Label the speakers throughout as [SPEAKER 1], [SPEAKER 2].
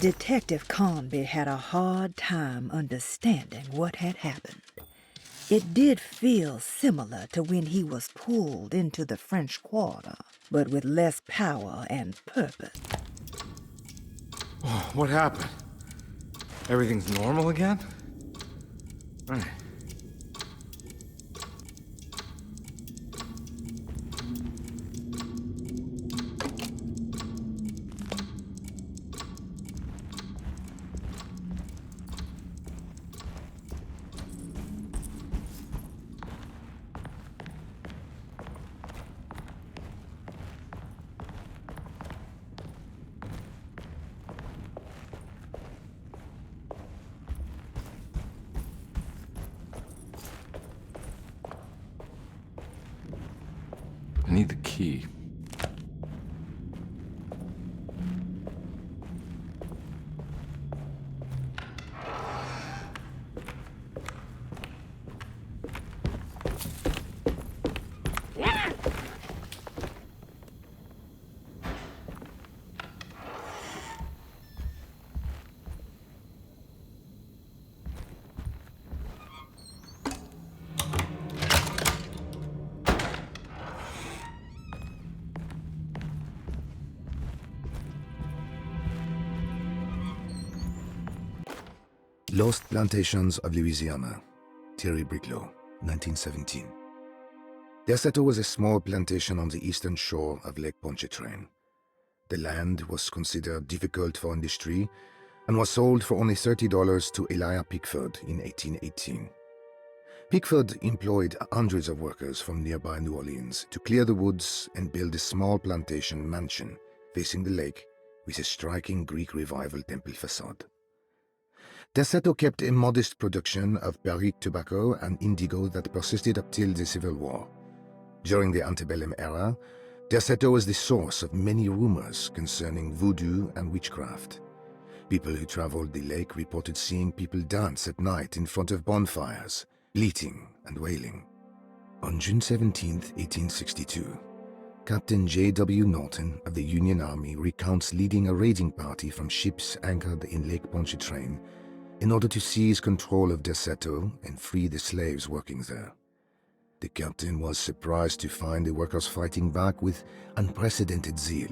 [SPEAKER 1] Detective Conby had a hard time understanding what had happened. It did feel similar to when he was pulled into the French Quarter, but with less power and purpose.
[SPEAKER 2] Oh, what happened? Everything's normal again? Right. I need the key.
[SPEAKER 3] Lost Plantations of Louisiana, Thierry Briclot, 1917. Derceto was a small plantation on the eastern shore of Lake Pontchartrain. The land was considered difficult for industry and was sold for only $30 to Elijah Pickford in 1818. Pickford employed hundreds of workers from nearby New Orleans to clear the woods and build a small plantation mansion facing the lake with a striking Greek Revival temple facade. Derceto kept a modest production of Perique tobacco and indigo that persisted up till the Civil War. During the antebellum era, Derceto was the source of many rumors concerning voodoo and witchcraft. People who traveled the lake reported seeing people dance at night in front of bonfires, bleating and wailing. On June 17, 1862, Captain J.W. Norton of the Union Army recounts leading a raiding party from ships anchored in Lake Pontchartrain in order to seize control of Derceto and free the slaves working there. The captain was surprised to find the workers fighting back with unprecedented zeal.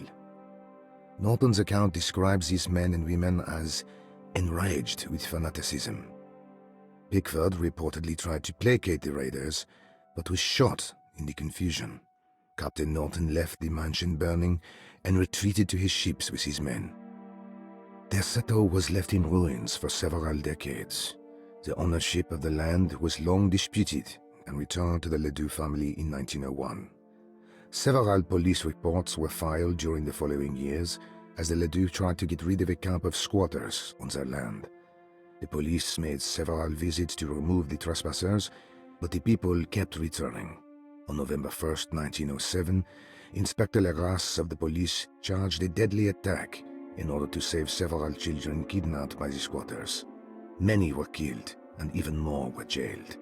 [SPEAKER 3] Norton's account describes these men and women as enraged with fanaticism. Pickford reportedly tried to placate the raiders, but was shot in the confusion. Captain Norton left the mansion burning and retreated to his ships with his men. Derceto was left in ruins for several decades. The ownership of the land was long disputed and returned to the Ledoux family in 1901. Several police reports were filed during the following years as the Ledoux tried to get rid of a camp of squatters on their land. The police made several visits to remove the trespassers, but the people kept returning. On November 1st, 1907, Inspector Legras of the police charged a deadly attack in order to save several children kidnapped by the squatters. Many were killed, and even more were jailed.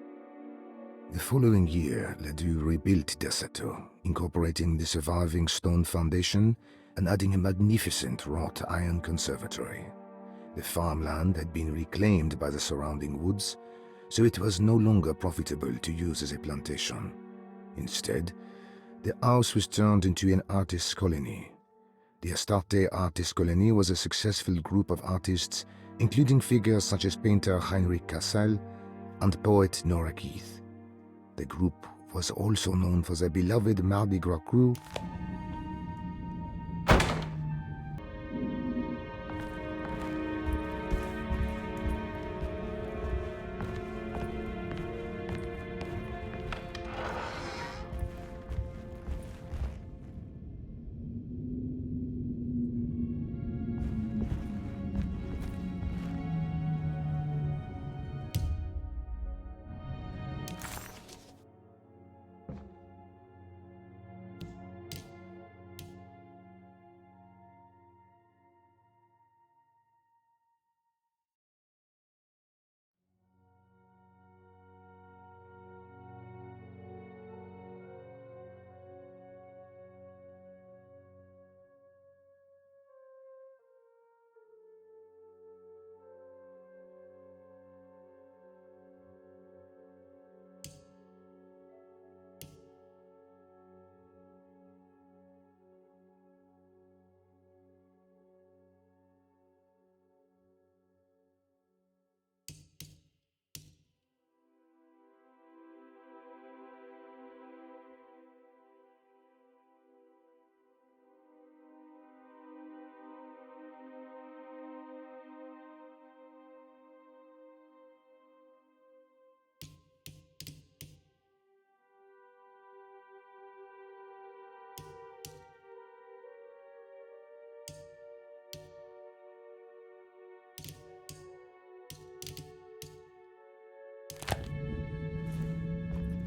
[SPEAKER 3] The following year, Ledoux rebuilt Derceto, incorporating the surviving stone foundation and adding a magnificent wrought iron conservatory. The farmland had been reclaimed by the surrounding woods, so it was no longer profitable to use as a plantation. Instead, the house was turned into an artist's colony. The Astarte Artist Colony was a successful group of artists, including figures such as painter Heinrich Cassel and poet Nora Keith. The group was also known for their beloved Mardi Gras crew,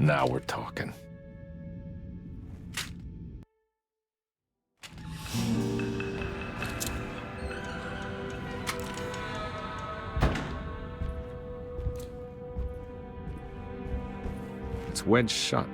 [SPEAKER 2] Now we're talking. It's wedged shut.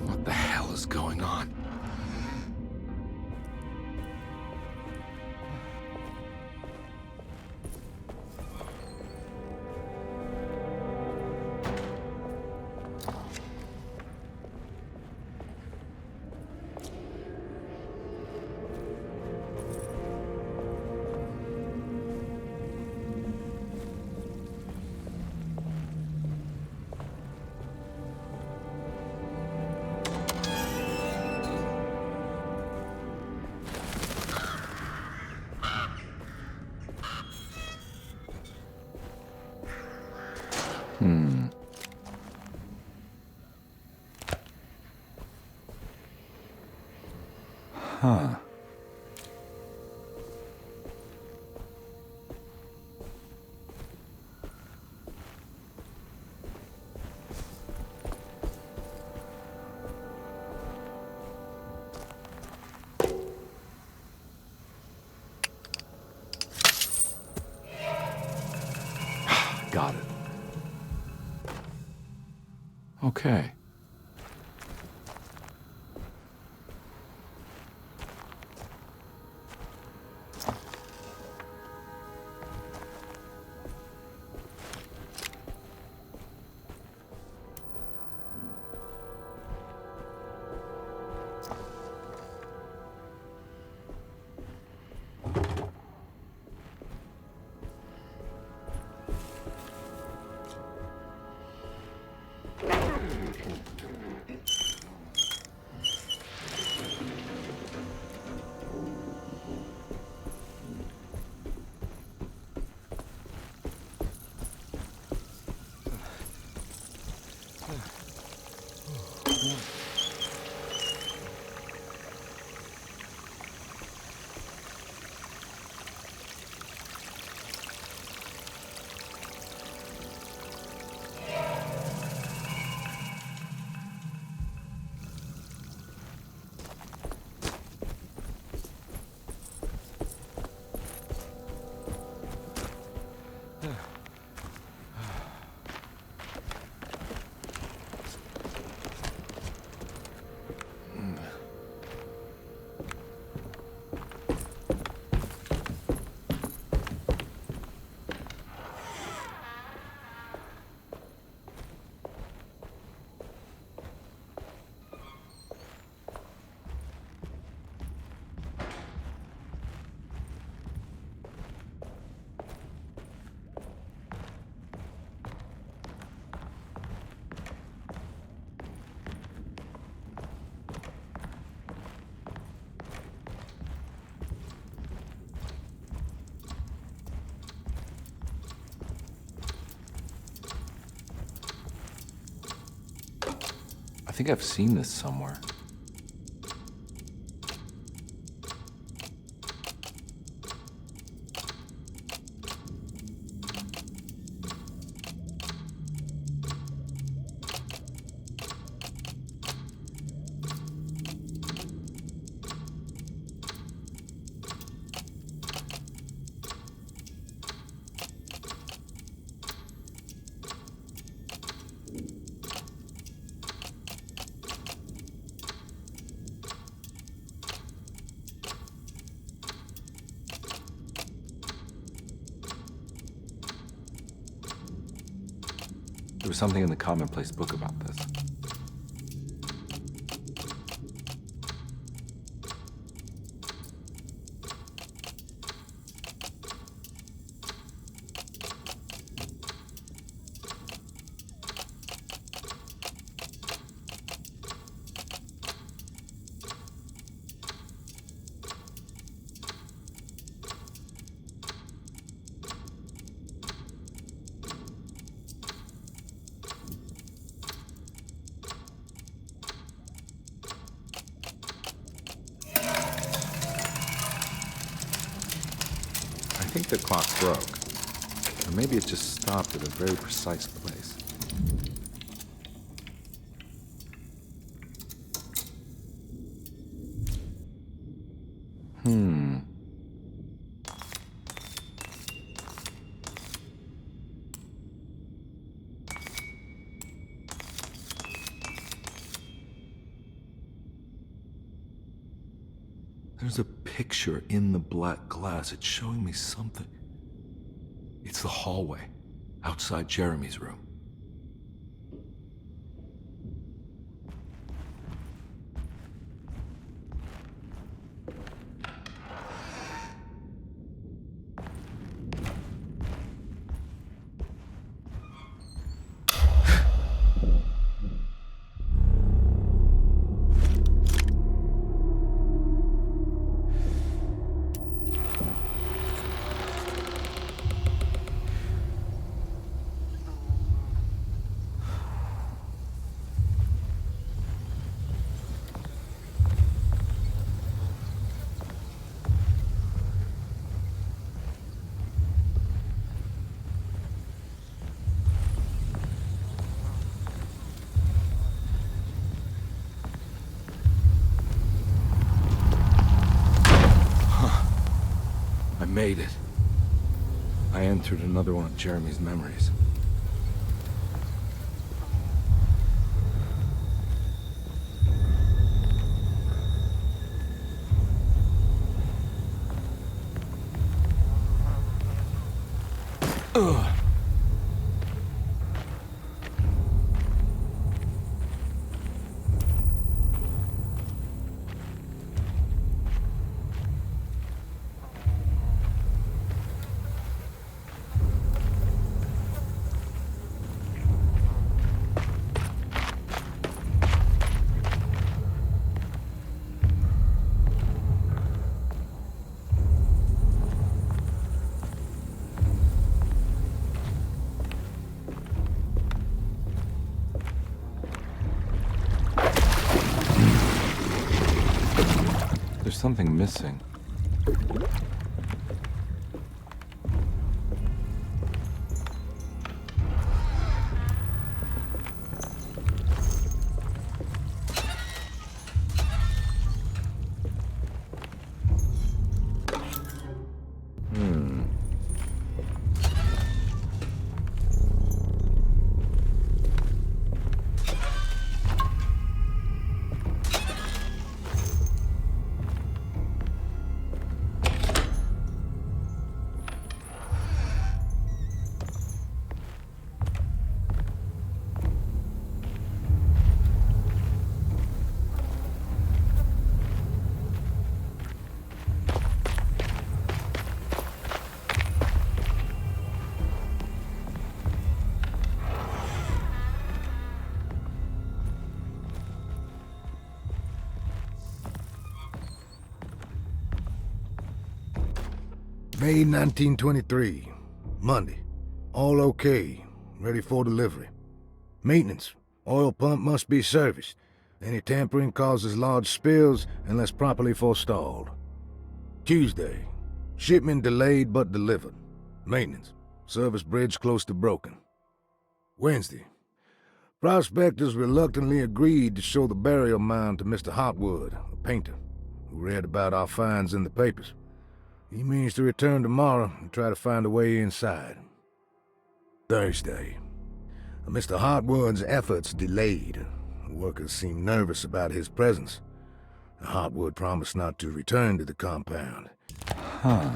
[SPEAKER 2] What the hell is going on? Huh. Got it. Okay. I think I've seen this somewhere. There was something in the commonplace book about this. I think the clock broke. Or maybe it just stopped at a very precise place. There's a picture in the black glass. It's showing me something. It's the hallway outside Jeremy's room. I made it. I entered another one of Jeremy's memories. Ugh. There's something missing.
[SPEAKER 3] May 1923, Monday. All okay, ready for delivery. Maintenance. Oil pump must be serviced. Any tampering causes large spills unless properly forestalled. Tuesday. Shipment delayed but delivered. Maintenance. Service bridge close to broken. Wednesday. Prospectors reluctantly agreed to show the burial mound to Mr. Hotwood, a painter, who read about our finds in the papers. He means to return tomorrow and try to find a way inside. Thursday. Mr. Hotwood's efforts delayed. The workers seemed nervous about his presence. Hotwood promised not to return to the compound.
[SPEAKER 2] Huh.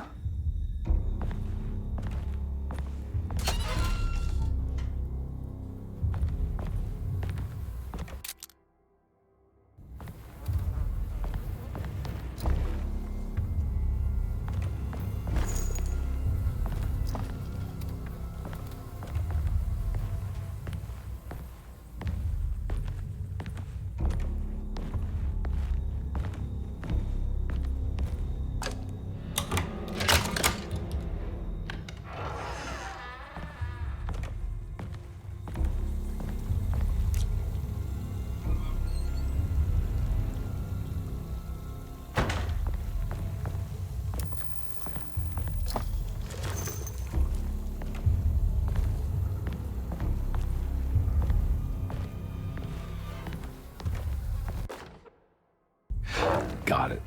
[SPEAKER 2] Got it.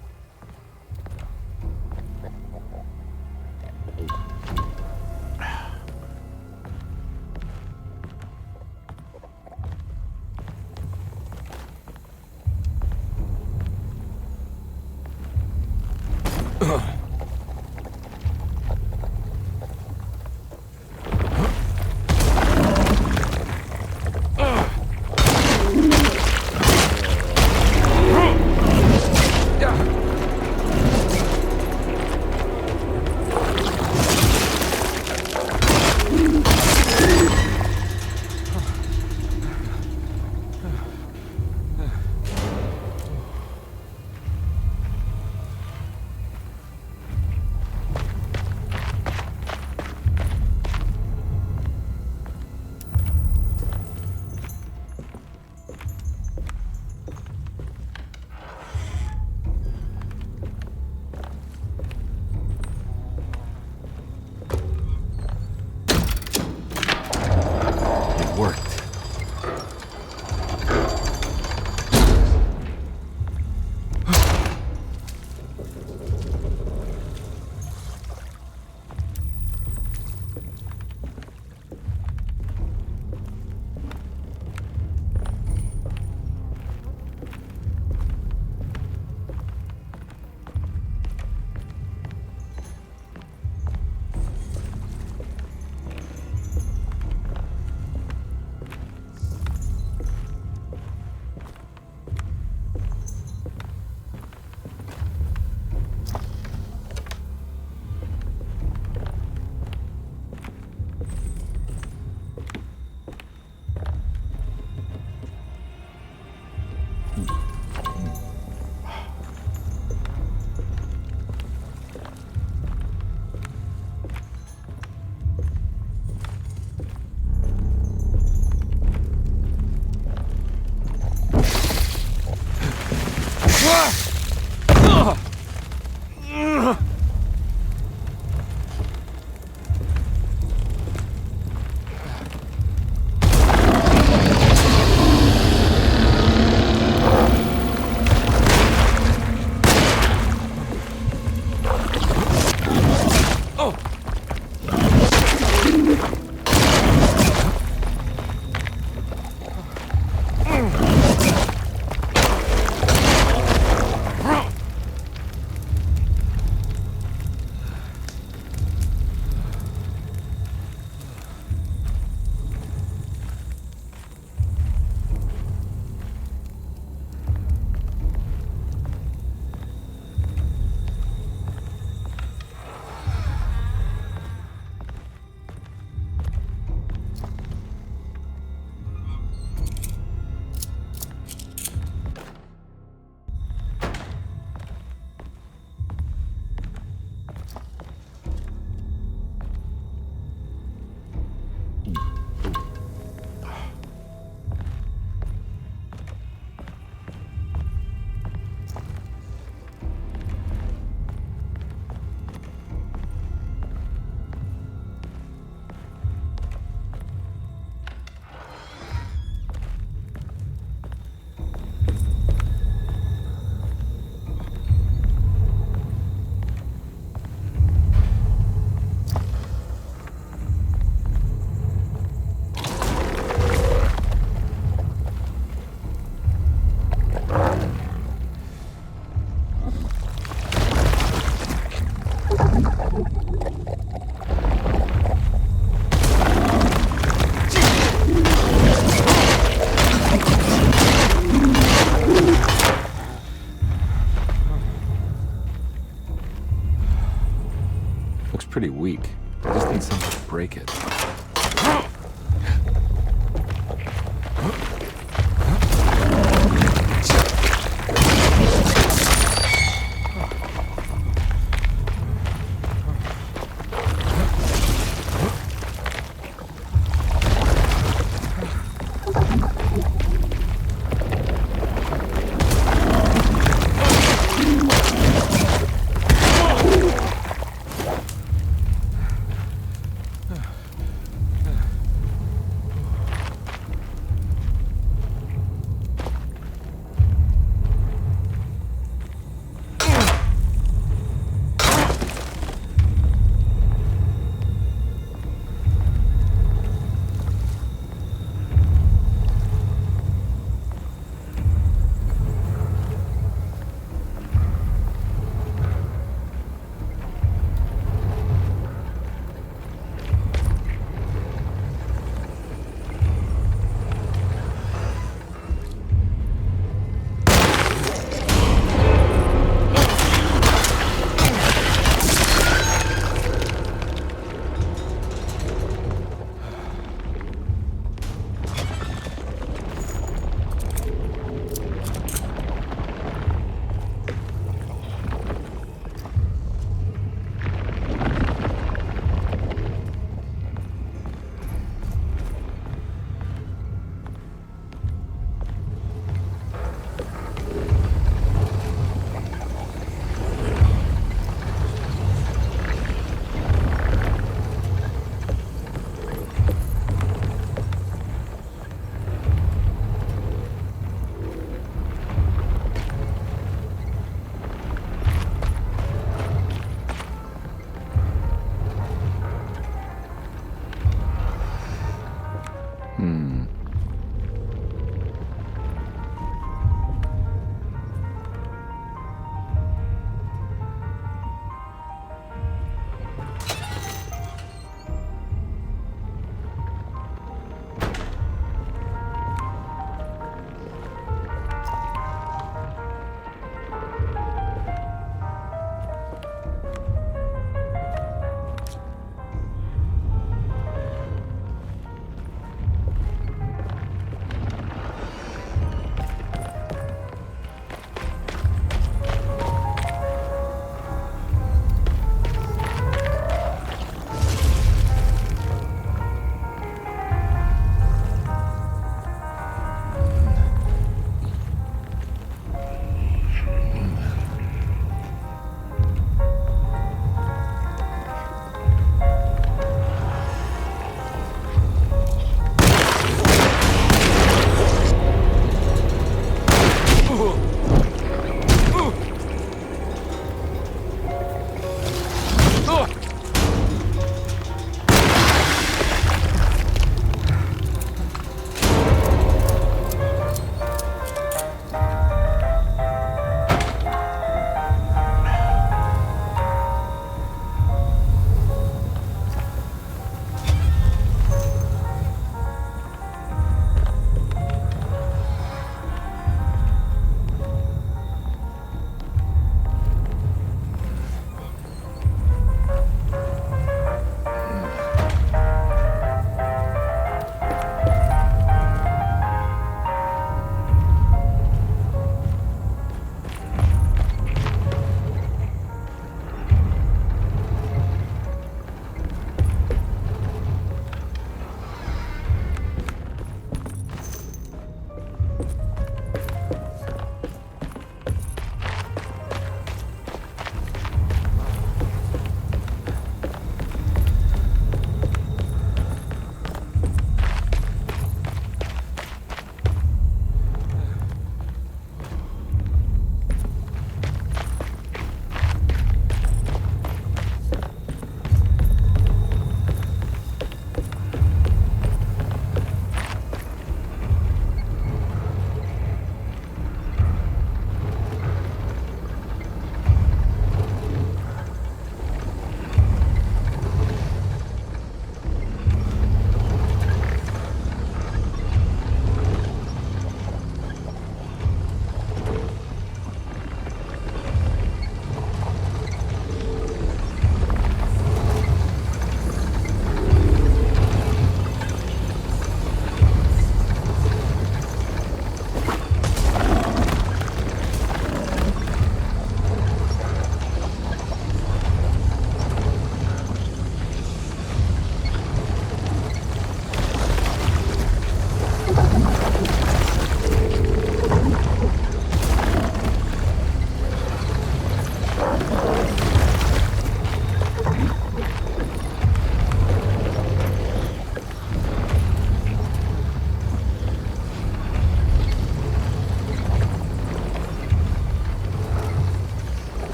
[SPEAKER 2] Worked.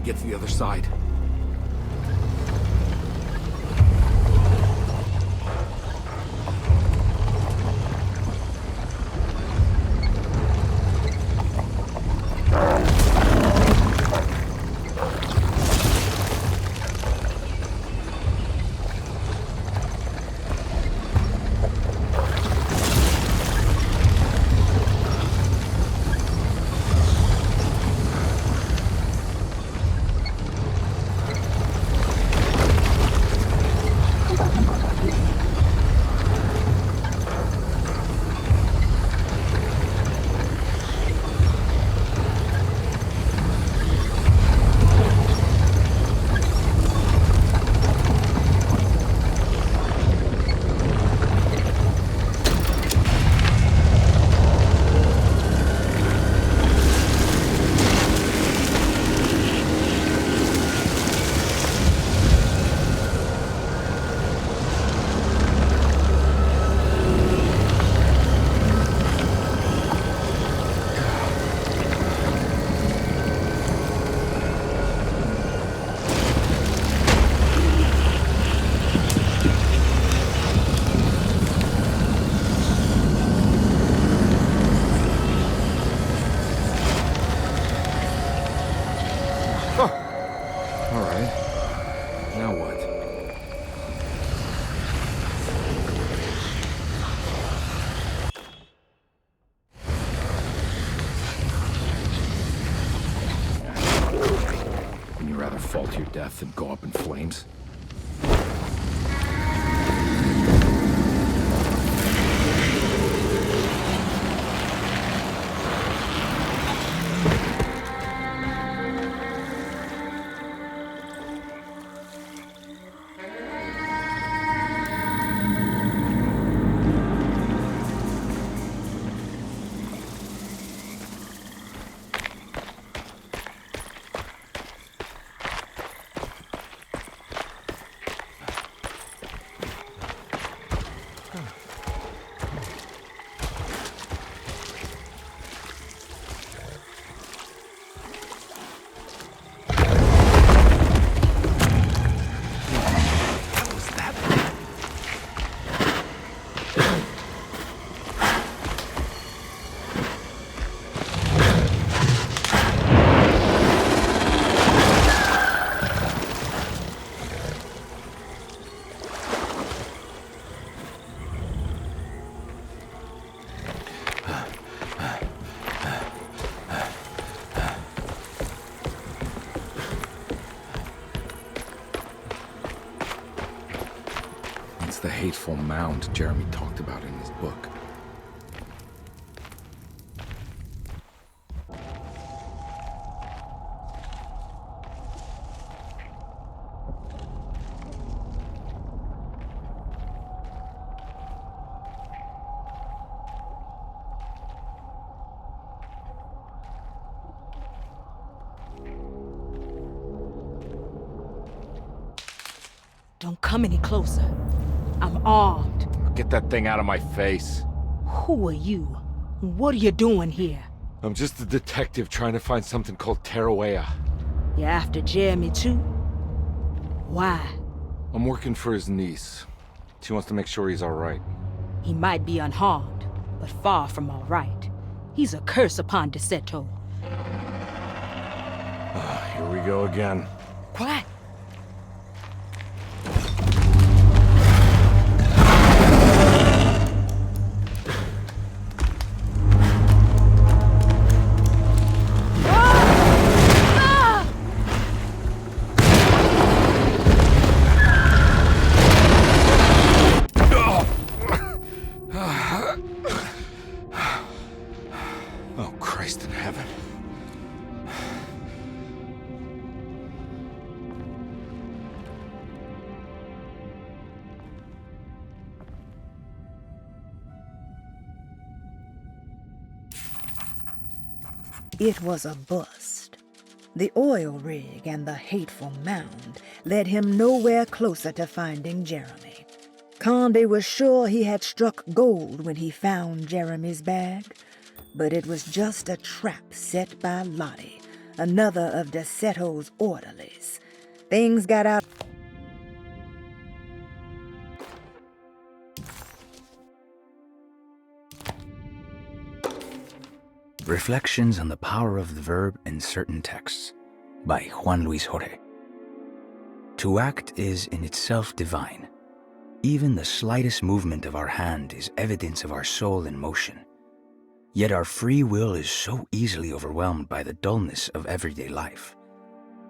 [SPEAKER 2] get to the other side. Fall to your death and go up in flames. It's the hateful mound Jeremy talked about in his book.
[SPEAKER 4] Don't come any closer. I'm armed.
[SPEAKER 2] Get that thing out of my face.
[SPEAKER 4] Who are you? What are you doing here?
[SPEAKER 2] I'm just a detective trying to find something called Teruea.
[SPEAKER 4] You after Jeremy too? Why?
[SPEAKER 2] I'm working for his niece. She wants to make sure he's alright.
[SPEAKER 4] He might be unharmed, but far from all right. He's a curse upon Derceto.
[SPEAKER 2] Here we go again.
[SPEAKER 4] Quiet.
[SPEAKER 2] Oh, Christ in heaven.
[SPEAKER 1] It was a bust. The oil rig and the hateful mound led him nowhere closer to finding Jeremy. Conde was sure he had struck gold when he found Jeremy's bag, but it was just a trap set by Lottie, another of Derceto's orderlies. Things got out.
[SPEAKER 5] Reflections on the Power of the Verb in Certain Texts by Juan Luis Jorge. To act is in itself divine. Even the slightest movement of our hand is evidence of our soul in motion. Yet our free will is so easily overwhelmed by the dullness of everyday life.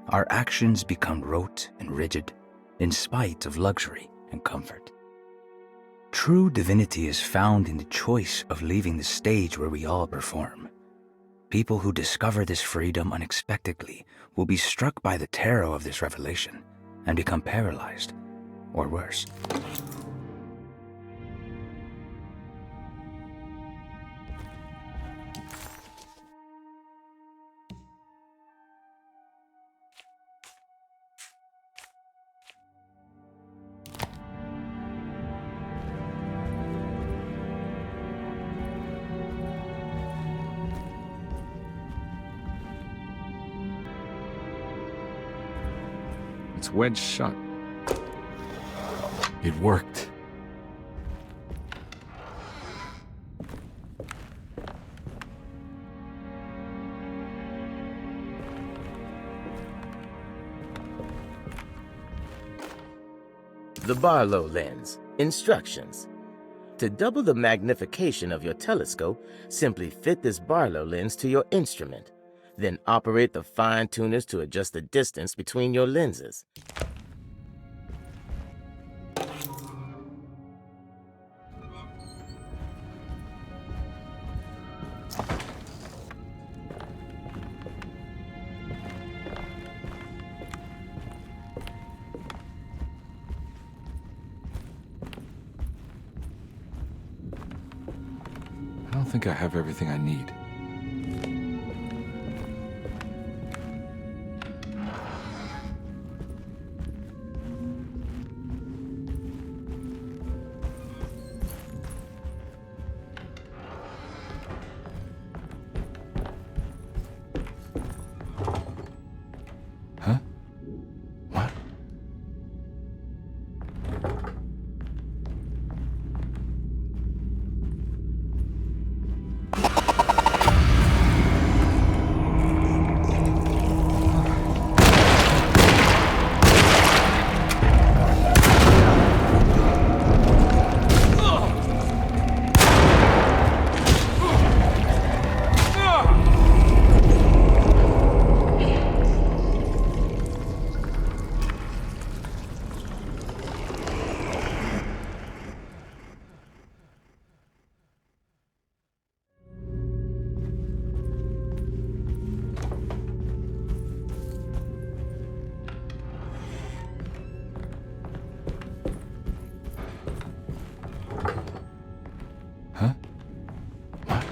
[SPEAKER 5] Our actions become rote and rigid, in spite of luxury and comfort. True divinity is found in the choice of leaving the stage where we all perform. People who discover this freedom unexpectedly will be struck by the terror of this revelation and become paralyzed, or worse.
[SPEAKER 2] It's wedged shut. It worked.
[SPEAKER 6] The Barlow lens. Instructions. To double the magnification of your telescope, simply fit this Barlow lens to your instrument. Then operate the fine-tuners to adjust the distance between your lenses.
[SPEAKER 2] I don't think I have everything I need. Huh? What? Huh? What?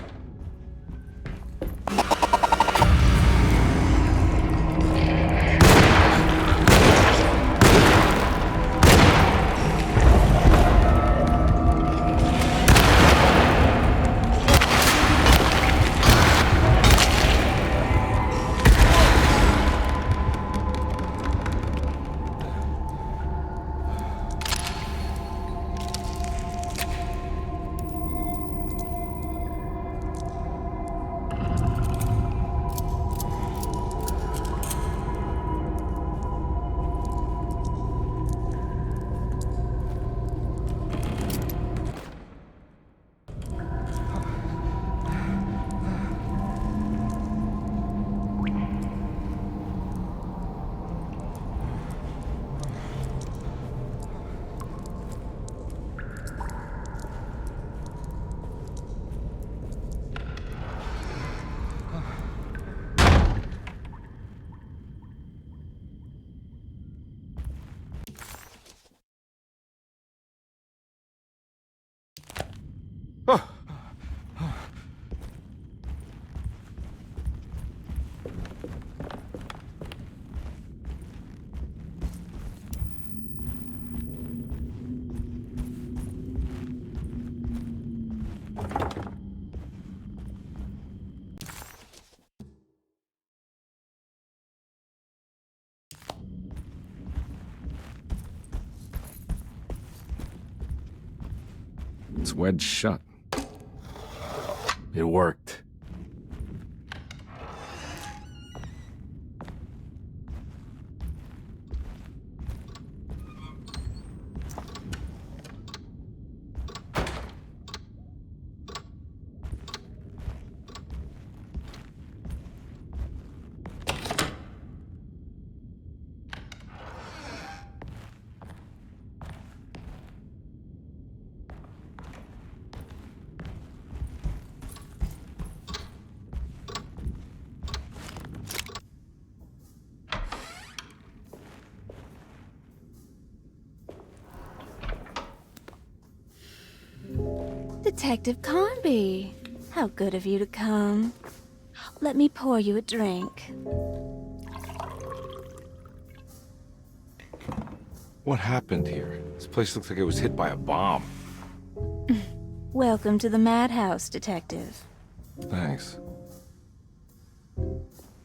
[SPEAKER 2] Oh. It's wedged shut. It worked.
[SPEAKER 7] Detective Conby, how good of you to come. Let me pour you a drink.
[SPEAKER 2] What happened here? This place looks like it was hit by a bomb.
[SPEAKER 7] Welcome to the madhouse, Detective.
[SPEAKER 2] Thanks.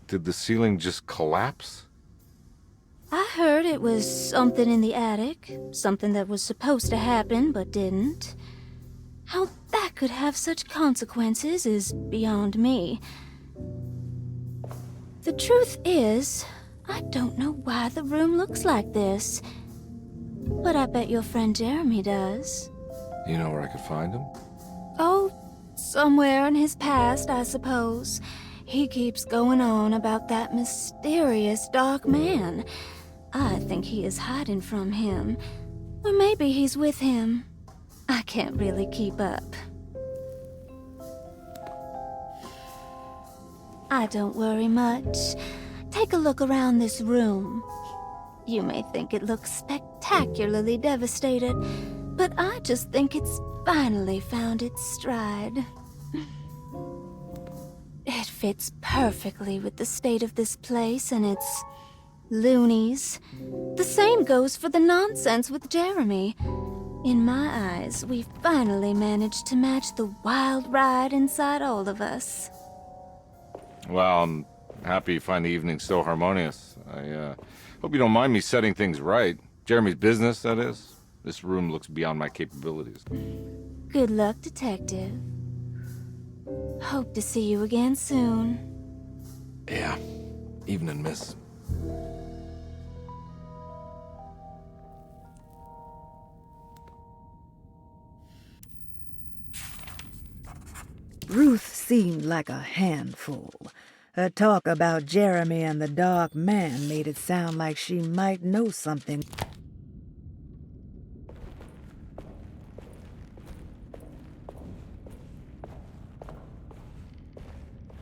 [SPEAKER 2] Did the ceiling just collapse?
[SPEAKER 7] I heard it was something in the attic, something that was supposed to happen but didn't. How that could have such consequences is beyond me. The truth is, I don't know why the room looks like this. But I bet your friend Jeremy does.
[SPEAKER 2] You know where I could find him?
[SPEAKER 7] Oh, somewhere in his past, I suppose. He keeps going on about that mysterious dark man. I think he is hiding from him. Or maybe he's with him. I can't really keep up. I don't worry much. Take a look around this room. You may think it looks spectacularly devastated, but I just think it's finally found its stride. It fits perfectly with the state of this place and its loonies. The same goes for the nonsense with Jeremy. In my eyes, we finally managed to match the wild ride inside all of us.
[SPEAKER 2] Well, I'm happy you find the evening so harmonious. I hope you don't mind me setting things right. Jeremy's business, that is. This room looks beyond my capabilities.
[SPEAKER 7] Good luck, Detective. Hope to see you again soon.
[SPEAKER 2] Yeah. Evening, miss.
[SPEAKER 1] Ruth seemed like a handful. Her talk about Jeremy and the dark man made it sound like she might know something.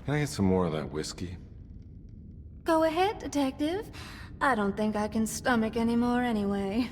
[SPEAKER 2] Can I get some more of that whiskey?
[SPEAKER 7] Go ahead, Detective. I don't think I can stomach any more anyway.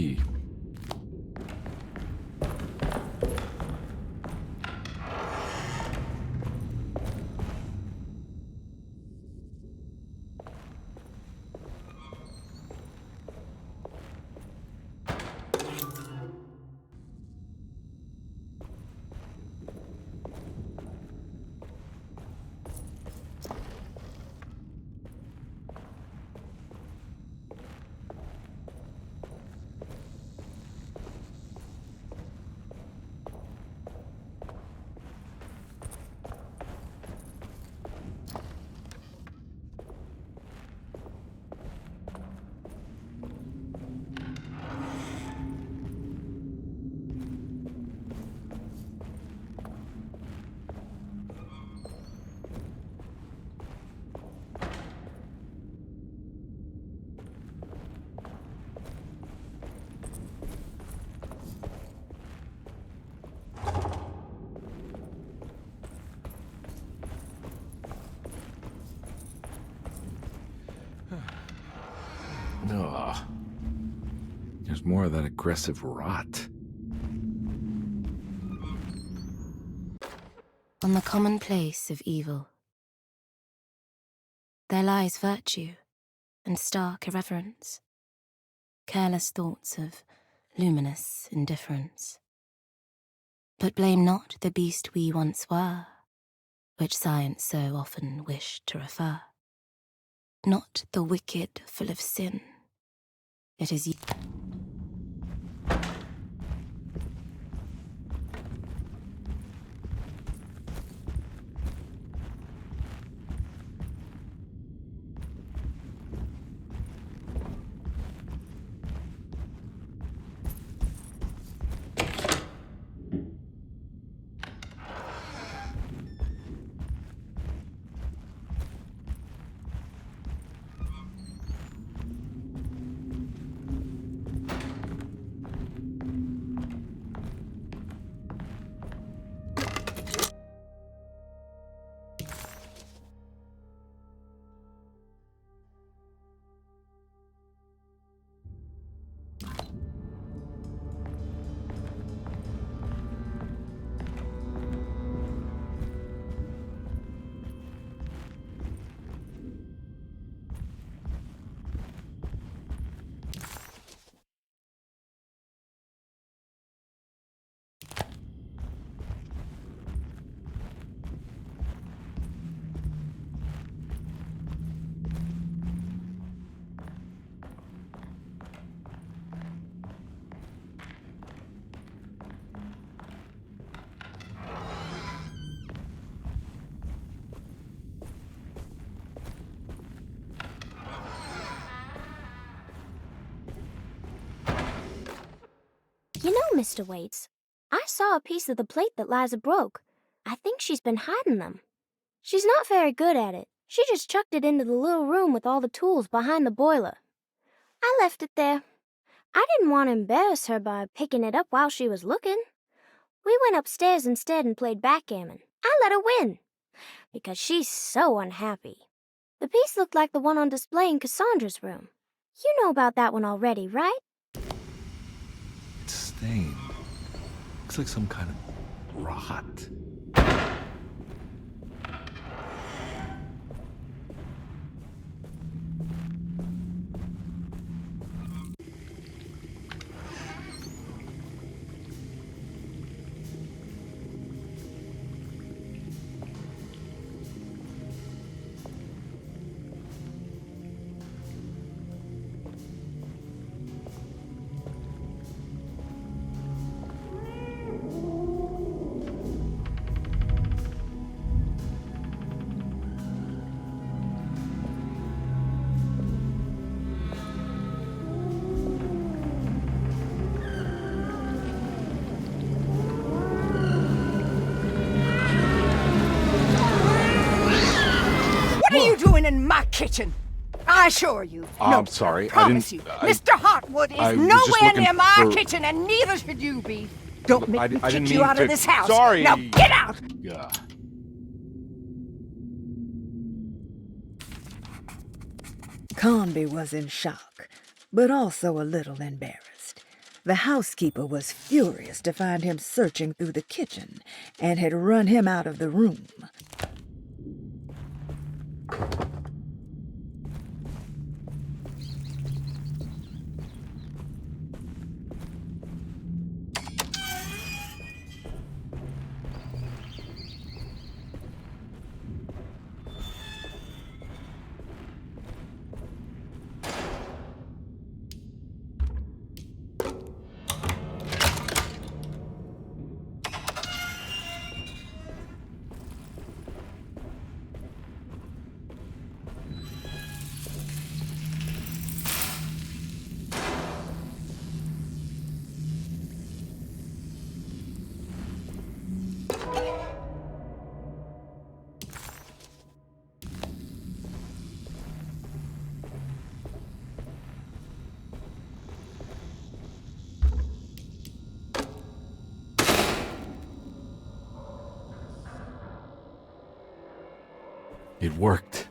[SPEAKER 2] key. Ugh. There's more of that aggressive rot.
[SPEAKER 8] On the commonplace of evil, there lies virtue and stark irreverence, careless thoughts of luminous indifference. But blame not the beast we once were, which science so often wished to refer. Not the wicked full of sin. It is
[SPEAKER 9] You know, Mr. Waits, I saw a piece of the plate that Liza broke. I think she's been hiding them. She's not very good at it. She just chucked it into the little room with all the tools behind the boiler. I left it there. I didn't want to embarrass her by picking it up while she was looking. We went upstairs instead and played backgammon. I let her win, because she's so unhappy. The piece looked like the one on display in Cassandra's room. You know about that one already, right?
[SPEAKER 2] It's stained. Looks like some kind of rot.
[SPEAKER 1] What are you doing in my kitchen? I assure you.
[SPEAKER 2] I'm sorry.
[SPEAKER 1] Promise you. Mr. Hartwood
[SPEAKER 2] I
[SPEAKER 1] is
[SPEAKER 2] was just
[SPEAKER 1] nowhere
[SPEAKER 2] looking
[SPEAKER 1] near my
[SPEAKER 2] for-
[SPEAKER 1] kitchen, and neither should you be. Don't make me
[SPEAKER 2] I didn't
[SPEAKER 1] kick you
[SPEAKER 2] mean
[SPEAKER 1] out
[SPEAKER 2] to-
[SPEAKER 1] of this house.
[SPEAKER 2] Sorry.
[SPEAKER 1] Now get out!
[SPEAKER 2] Yeah.
[SPEAKER 1] Comby was in shock, but also a little embarrassed. The housekeeper was furious to find him searching through the kitchen and had run him out of the room.
[SPEAKER 2] It worked.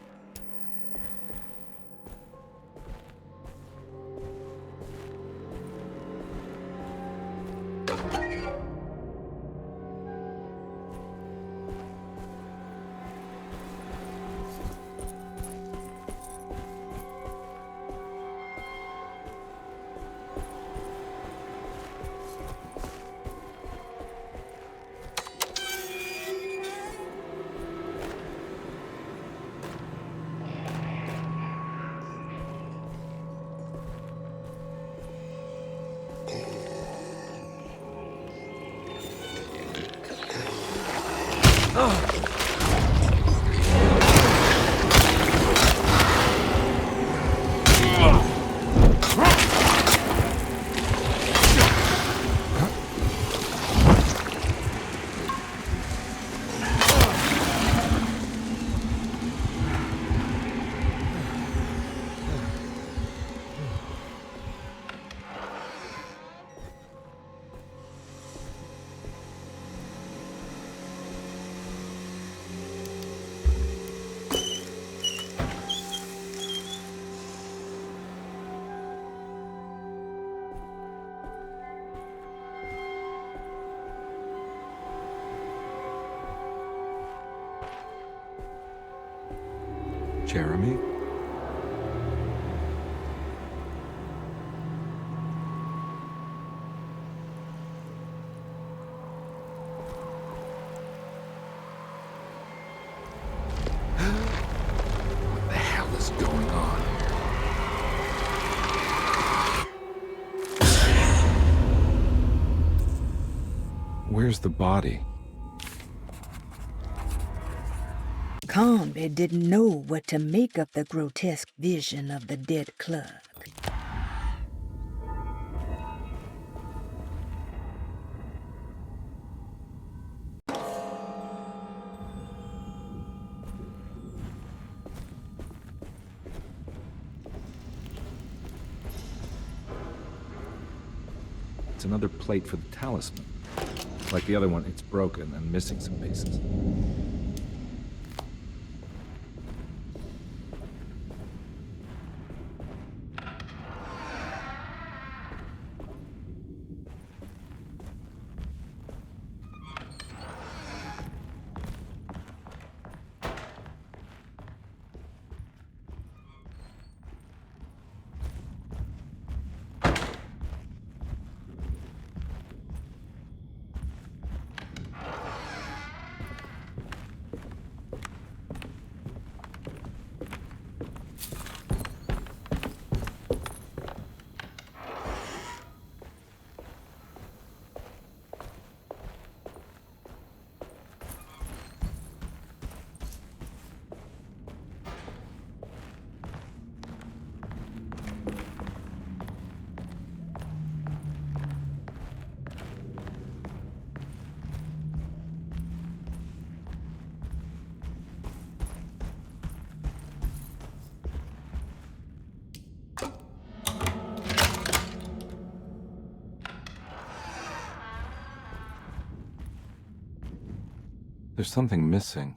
[SPEAKER 2] Jeremy?
[SPEAKER 3] What the hell is going on?
[SPEAKER 2] Where's the body?
[SPEAKER 1] Conby didn't know what to make of the grotesque vision of the dead clerk.
[SPEAKER 2] It's another plate for the talisman. Like the other one, it's broken and missing some pieces. There's something missing.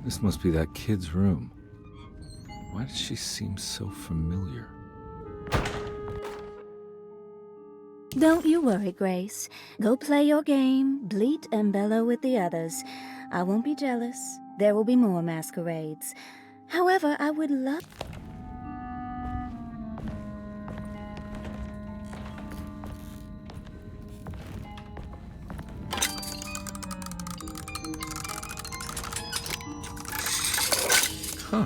[SPEAKER 2] This must be that kid's room. Why does she seem so familiar?
[SPEAKER 7] Don't you worry, Grace. Go play your game, bleat and bellow with the others. I won't be jealous. There will be more masquerades. However, I would love...
[SPEAKER 2] Huh.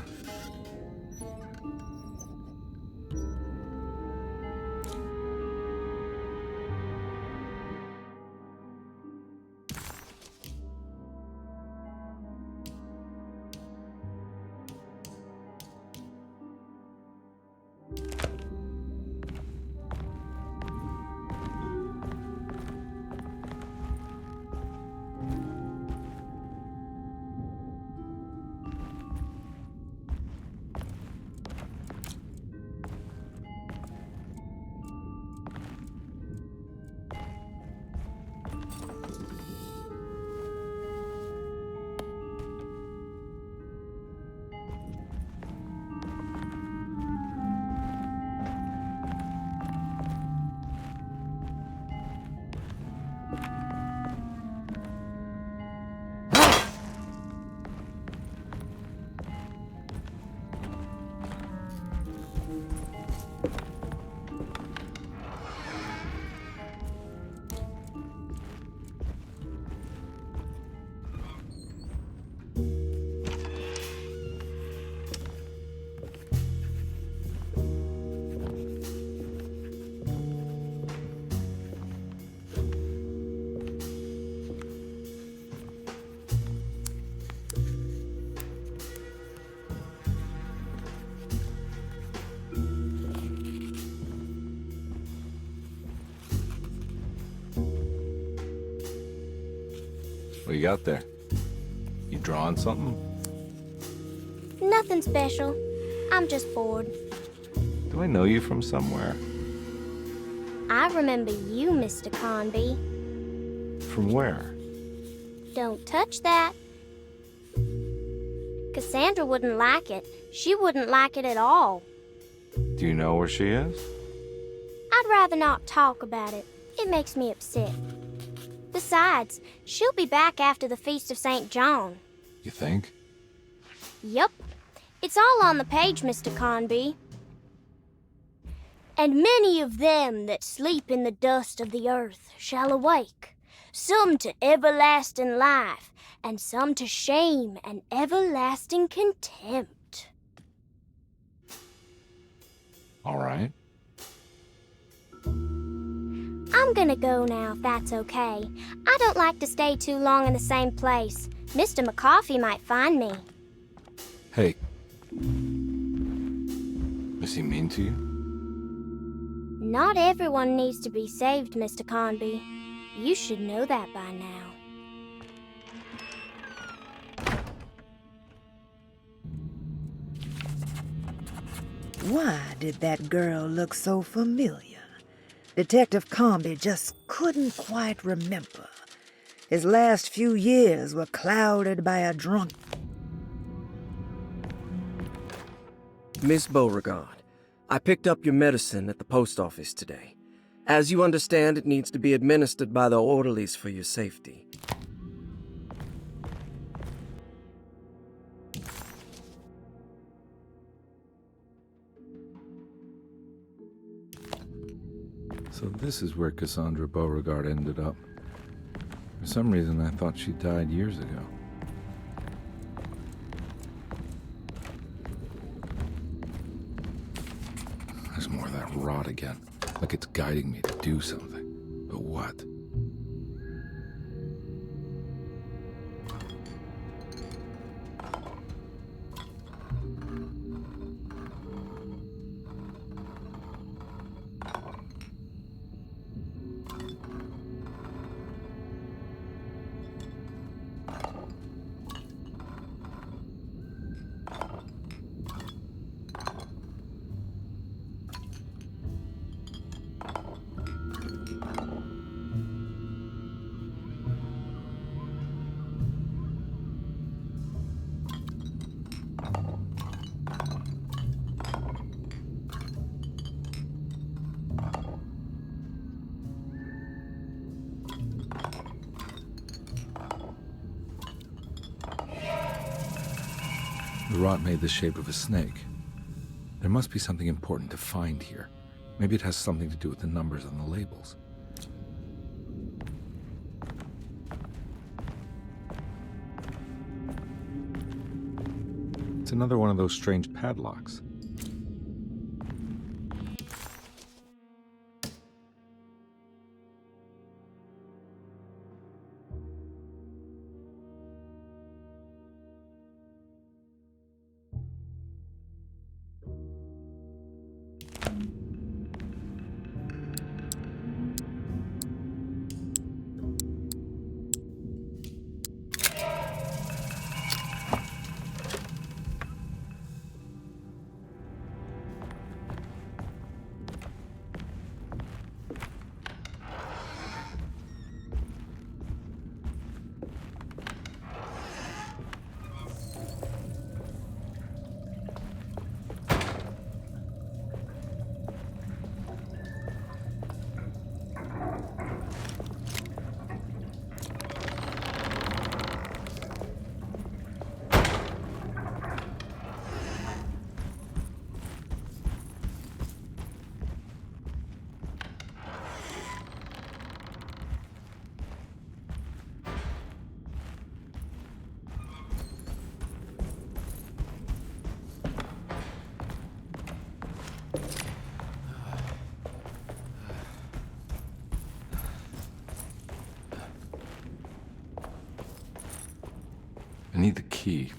[SPEAKER 2] What you got there? You drawing something?
[SPEAKER 9] Nothing special. I'm just bored.
[SPEAKER 2] Do I know you from somewhere?
[SPEAKER 9] I remember you, Mr. Conby.
[SPEAKER 2] From where?
[SPEAKER 9] Don't touch that. Cassandra wouldn't like it. She wouldn't like it at all.
[SPEAKER 2] Do you know where she is?
[SPEAKER 9] I'd rather not talk about it. It makes me upset. Besides, she'll be back after the Feast of St. John.
[SPEAKER 2] You think?
[SPEAKER 9] Yup. It's all on the page, Mr. Conby. And many of them that sleep in the dust of the earth shall awake, some to everlasting life, and some to shame and everlasting contempt.
[SPEAKER 2] All right.
[SPEAKER 9] I'm gonna go now, if that's okay. I don't like to stay too long in the same place. Mr. McCoffey might find me.
[SPEAKER 2] Hey. Is he mean to you?
[SPEAKER 9] Not everyone needs to be saved, Mr. Conby. You should know that by now.
[SPEAKER 1] Why did that girl look so familiar? Detective Conby just couldn't quite remember. His last few years were clouded by a drunk...
[SPEAKER 10] Miss Beauregard, I picked up your medicine at the post office today. As you understand, it needs to be administered by the orderlies for your safety.
[SPEAKER 2] So this is where Cassandra Beauregard ended up. For some reason, I thought she died years ago. There's more of that rot again. Like it's guiding me to do something. But what? The rot made the shape of a snake. There must be something important to find here. Maybe it has something to do with the numbers on the labels. It's another one of those strange padlocks. I need the key.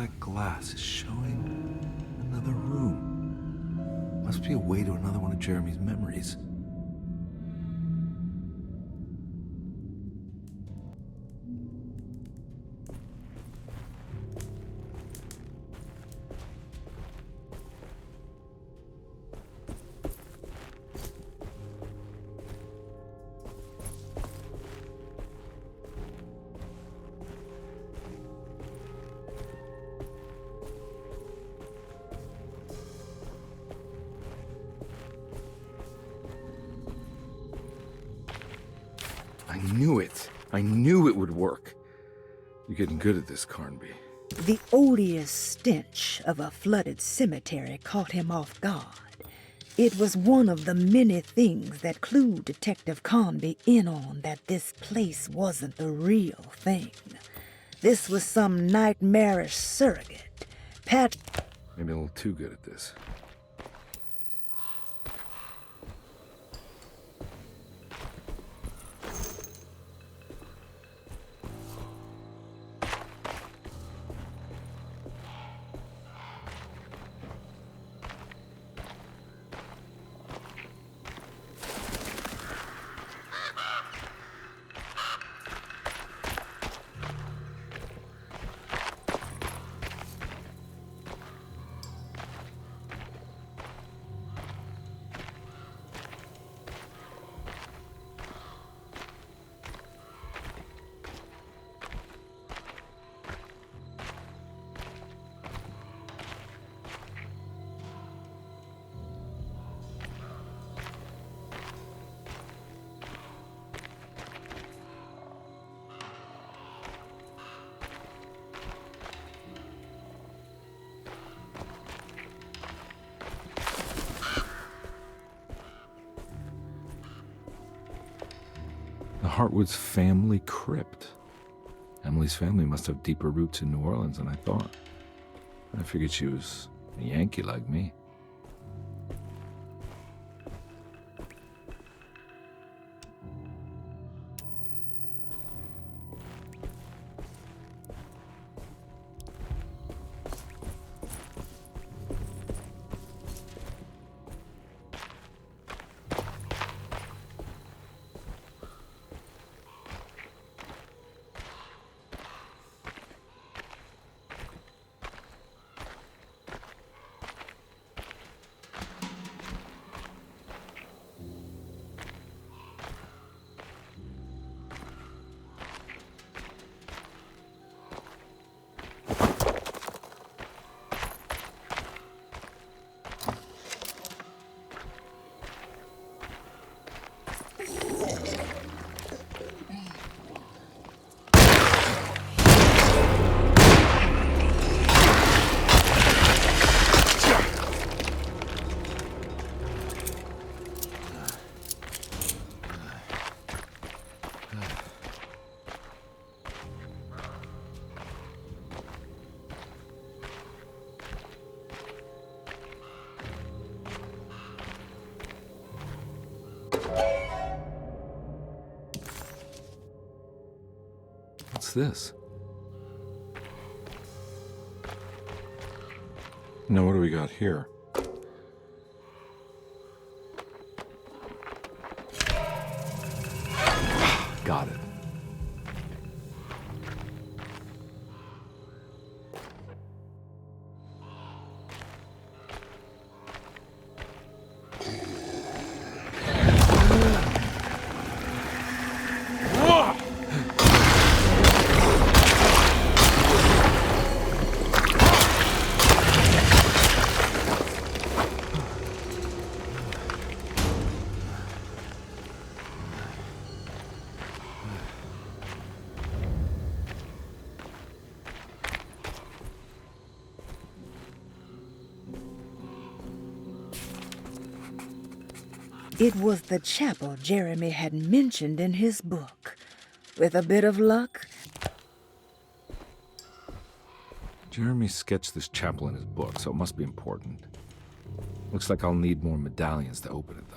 [SPEAKER 11] black glass is showing another room. Must be a way to another one of Jeremy's memories. I knew it. I knew it would work. You're getting good at this, Carnby.
[SPEAKER 1] The odious stench of a flooded cemetery caught him off guard. It was one of the many things that clued Detective Carnby in on that this place wasn't the real thing. This was some nightmarish surrogate.
[SPEAKER 11] Maybe a little too good at this. The Hartwood's family crypt. Emily's family must have deeper roots in New Orleans than I thought. I figured she was a Yankee like me. What's this? Now, what do we got here? Got it.
[SPEAKER 1] It was the chapel Jeremy had mentioned in his book. With a bit of luck...
[SPEAKER 11] Jeremy sketched this chapel in his book, so it must be important. Looks like I'll need more medallions to open it, though.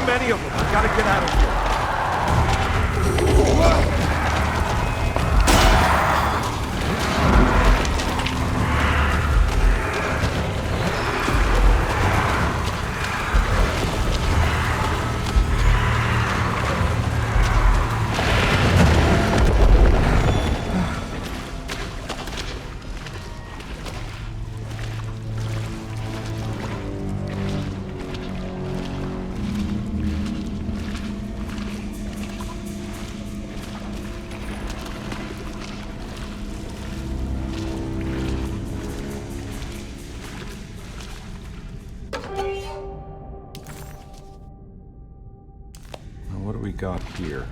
[SPEAKER 12] Many of them. I gotta get out of here.
[SPEAKER 11] What do we got here?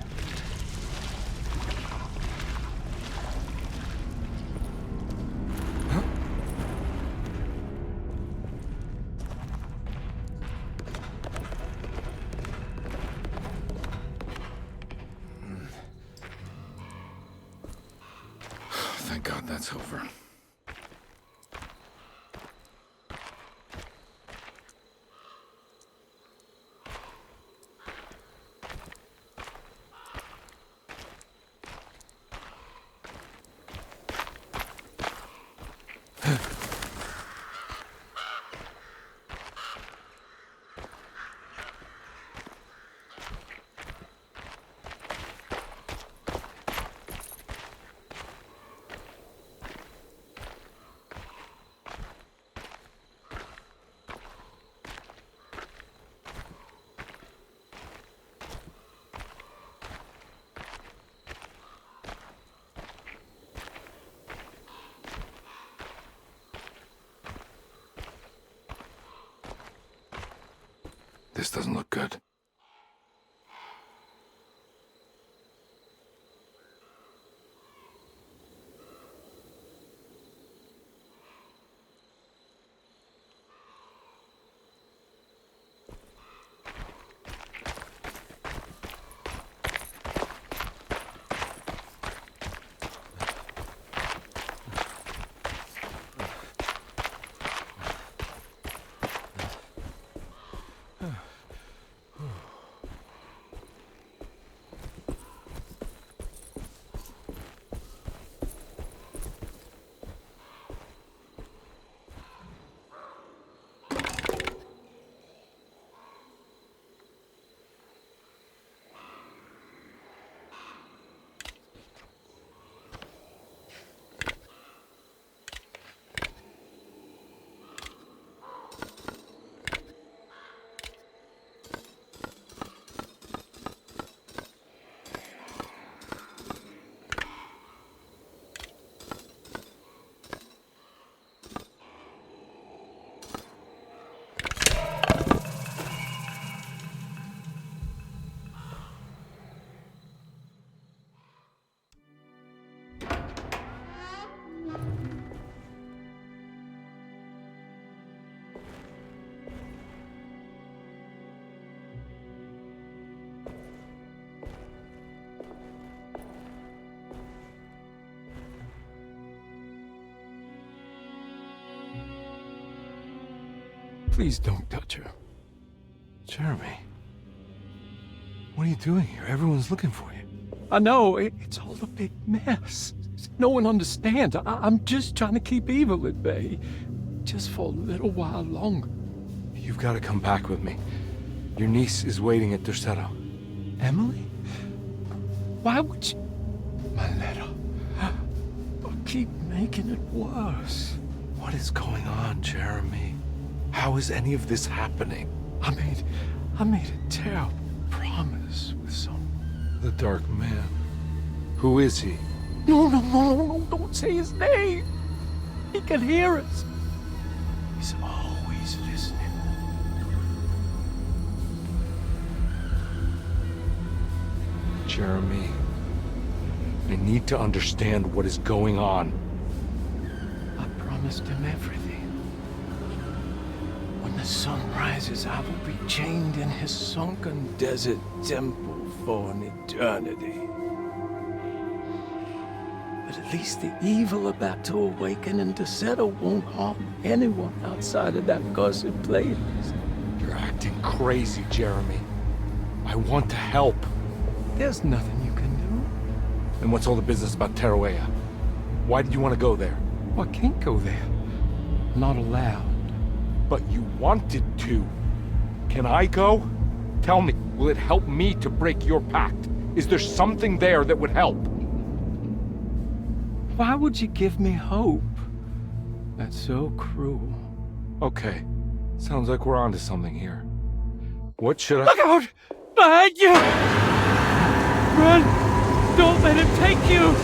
[SPEAKER 2] Thank God that's over. This doesn't look good.
[SPEAKER 12] Please don't touch her.
[SPEAKER 11] Jeremy, what are you doing here? Everyone's looking for you.
[SPEAKER 12] I know, it's all a big mess. No one understands. I'm just trying to keep evil at bay. Just for a little while longer.
[SPEAKER 11] You've got to come back with me. Your niece is waiting at Derceto.
[SPEAKER 12] Emily? Why would you... My letter. I'll keep making it worse.
[SPEAKER 11] What is going on, Jeremy? How is any of this happening?
[SPEAKER 12] I made a terrible promise with someone.
[SPEAKER 11] The Dark Man. Who is he?
[SPEAKER 12] No, don't say his name. He can hear us. He's always listening.
[SPEAKER 11] Jeremy, I need to understand what is going on.
[SPEAKER 12] I promised him everything. When the sun rises, I will be chained in his sunken desert temple for an eternity. But at least the evil about to awaken in Derceto won't harm anyone outside of that cursed place.
[SPEAKER 11] You're acting crazy, Jeremy. I want to help.
[SPEAKER 12] There's nothing you can do.
[SPEAKER 11] And what's all the business about Teruea? Why did you want to go there?
[SPEAKER 12] Well, I can't go there. Not allowed.
[SPEAKER 11] But you wanted to. Can I go? Tell me, will it help me to break your pact? Is there something there that would help?
[SPEAKER 12] Why would you give me hope? That's so cruel.
[SPEAKER 11] Okay, sounds like we're onto something here. What should I—
[SPEAKER 12] Look out! Behind you! Run! Don't let him take you!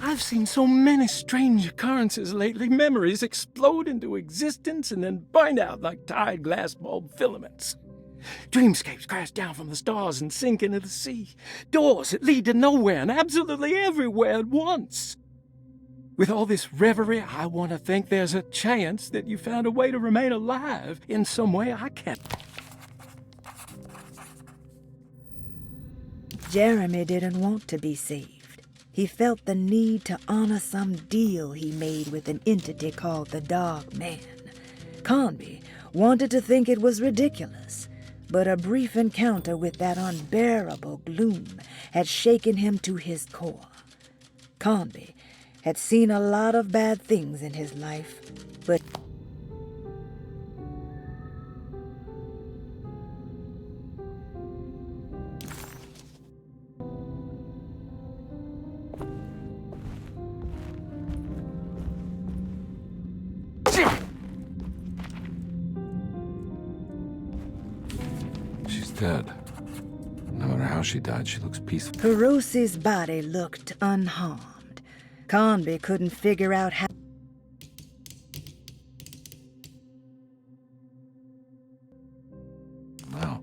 [SPEAKER 12] I've seen so many strange occurrences lately. Memories explode into existence and then burn out like tired glass bulb filaments. Dreamscapes crash down from the stars and sink into the sea. Doors that lead to nowhere and absolutely everywhere at once. With all this reverie, I want to think there's a chance that you found a way to remain alive in some way I can't.
[SPEAKER 1] Jeremy didn't want to be saved. He felt the need to honor some deal he made with an entity called the Dark Man. Conby wanted to think it was ridiculous, but a brief encounter with that unbearable gloom had shaken him to his core. Conby had seen a lot of bad things in his life, but
[SPEAKER 11] She's dead. No matter how she died, she looks peaceful.
[SPEAKER 1] Hirosi's body looked unharmed. Conby couldn't figure out how.
[SPEAKER 11] Wow.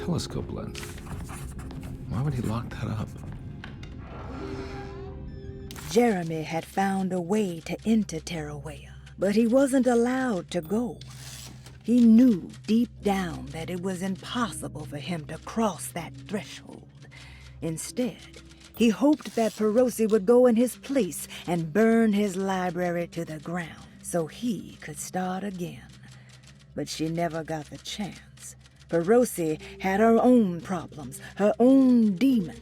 [SPEAKER 11] telescope lens. Why would he lock that up?
[SPEAKER 1] Jeremy had found a way to enter Terrawea, but he wasn't allowed to go. He knew deep down that it was impossible for him to cross that threshold. Instead, he hoped that Perosi would go in his place and burn his library to the ground so he could start again. But she never got the chance. Perosi had her own problems, her own demon.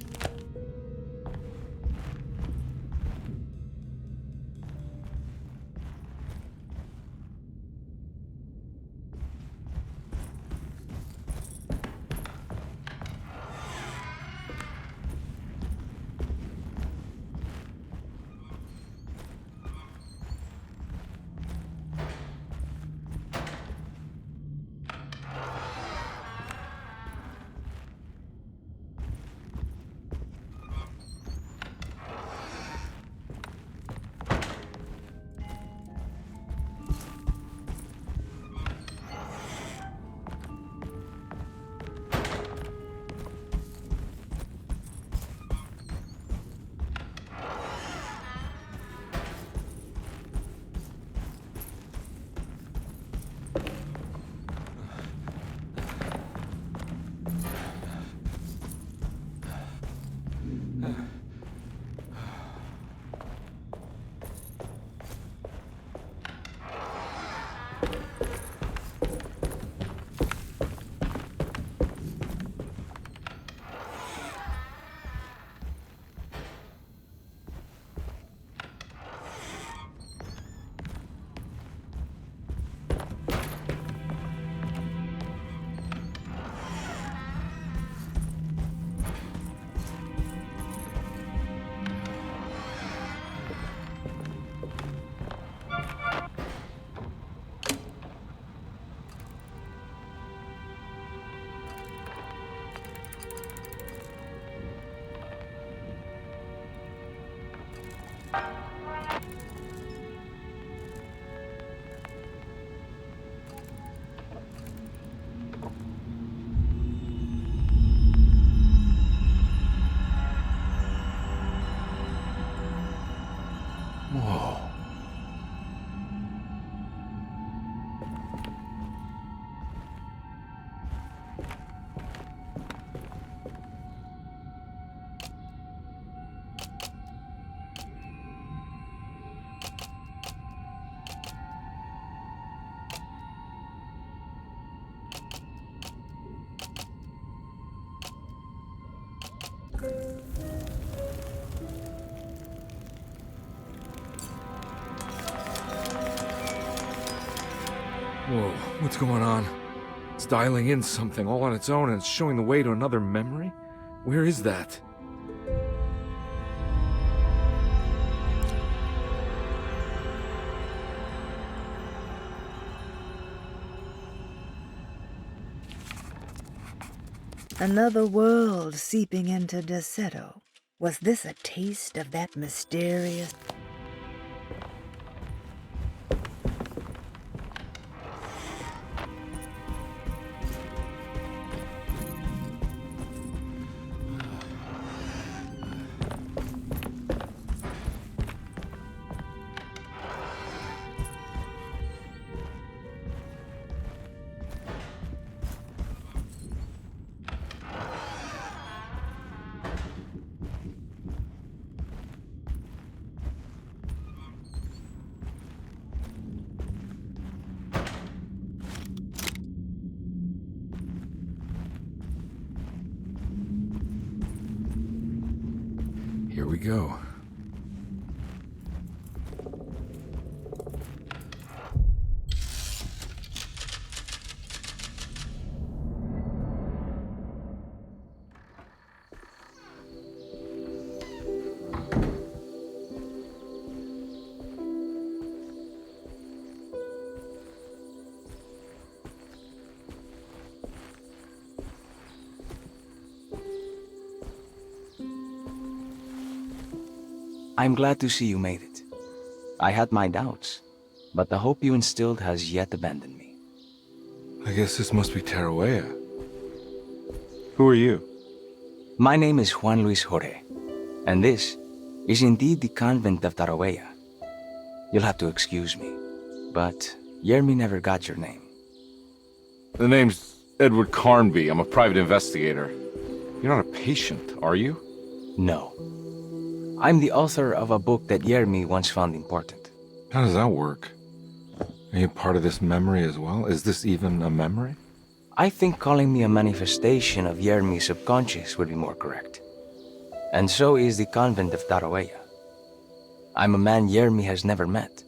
[SPEAKER 11] Whoa.
[SPEAKER 13] Whoa, what's going on? It's dialing in something all on its own and it's showing the way to another memory? Where is that?
[SPEAKER 1] Another world seeping into Derceto. Was this a taste of that mysterious...
[SPEAKER 13] Here we go.
[SPEAKER 5] I'm glad to see you made it. I had my doubts, but the hope you instilled has yet abandoned me.
[SPEAKER 13] I guess this must be Terrawea.
[SPEAKER 2] Who are you?
[SPEAKER 5] My name is Juan Luis Jorge, and this is indeed the convent of Tarawea. You'll have to excuse me, but Yermi never got your name.
[SPEAKER 2] The name's Edward Carnby. I'm a private investigator. You're not a patient, are you?
[SPEAKER 5] No. I'm the author of a book that Yermi once found important.
[SPEAKER 11] How does that work? Are you part of this memory as well? Is this even a memory?
[SPEAKER 5] I think calling me a manifestation of Yermi's subconscious would be more correct. And so is the convent of Tarawea. I'm a man Yermi has never met,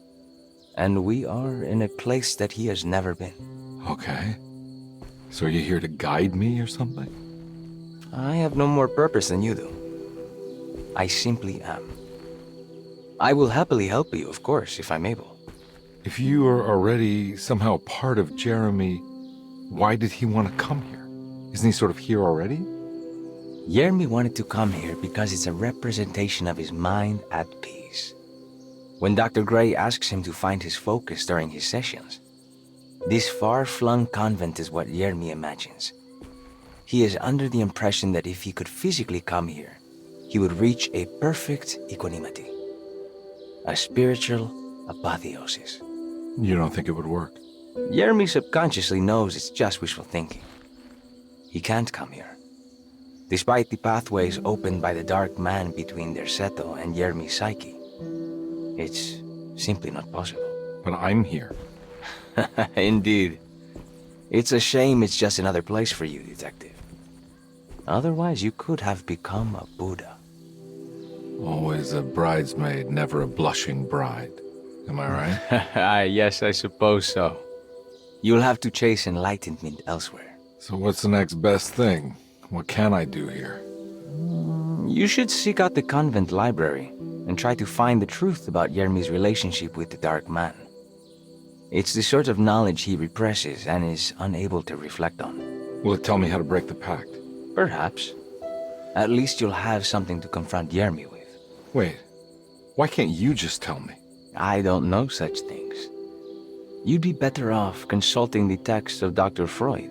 [SPEAKER 5] and we are in a place that he has never been.
[SPEAKER 11] Okay. So are you here to guide me or something?
[SPEAKER 5] I have no more purpose than you do. I simply am. I will happily help you, of course, if I'm able.
[SPEAKER 11] If you are already somehow part of Jeremy, why did he want to come here? Isn't he sort of here already?
[SPEAKER 5] Yermi wanted to come here because it's a representation of his mind at peace. When Dr. Gray asks him to find his focus during his sessions, this far-flung convent is what Yermi imagines. He is under the impression that if he could physically come here, he would reach a perfect equanimity, a spiritual apotheosis.
[SPEAKER 11] You don't think it would work?
[SPEAKER 5] Yermi subconsciously knows it's just wishful thinking. He can't come here. Despite the pathways opened by the dark man between Derceto and Yermi's psyche, it's simply not possible.
[SPEAKER 11] But I'm here.
[SPEAKER 5] Indeed. It's a shame it's just another place for you, Detective. Otherwise, you could have become a Buddha.
[SPEAKER 11] Always a bridesmaid, never a blushing bride. Am I right?
[SPEAKER 5] Yes, I suppose so. You'll have to chase enlightenment elsewhere.
[SPEAKER 11] So what's the next best thing? What can I do here?
[SPEAKER 5] You should seek out the convent library and try to find the truth about Yermi's relationship with the Dark Man. It's the sort of knowledge he represses and is unable to reflect on.
[SPEAKER 11] Will it tell me how to break the pact?
[SPEAKER 5] Perhaps. At least you'll have something to confront Yermi with.
[SPEAKER 11] Wait, why can't you just tell me?
[SPEAKER 5] I don't know such things. You'd be better off consulting the texts of Dr. Freud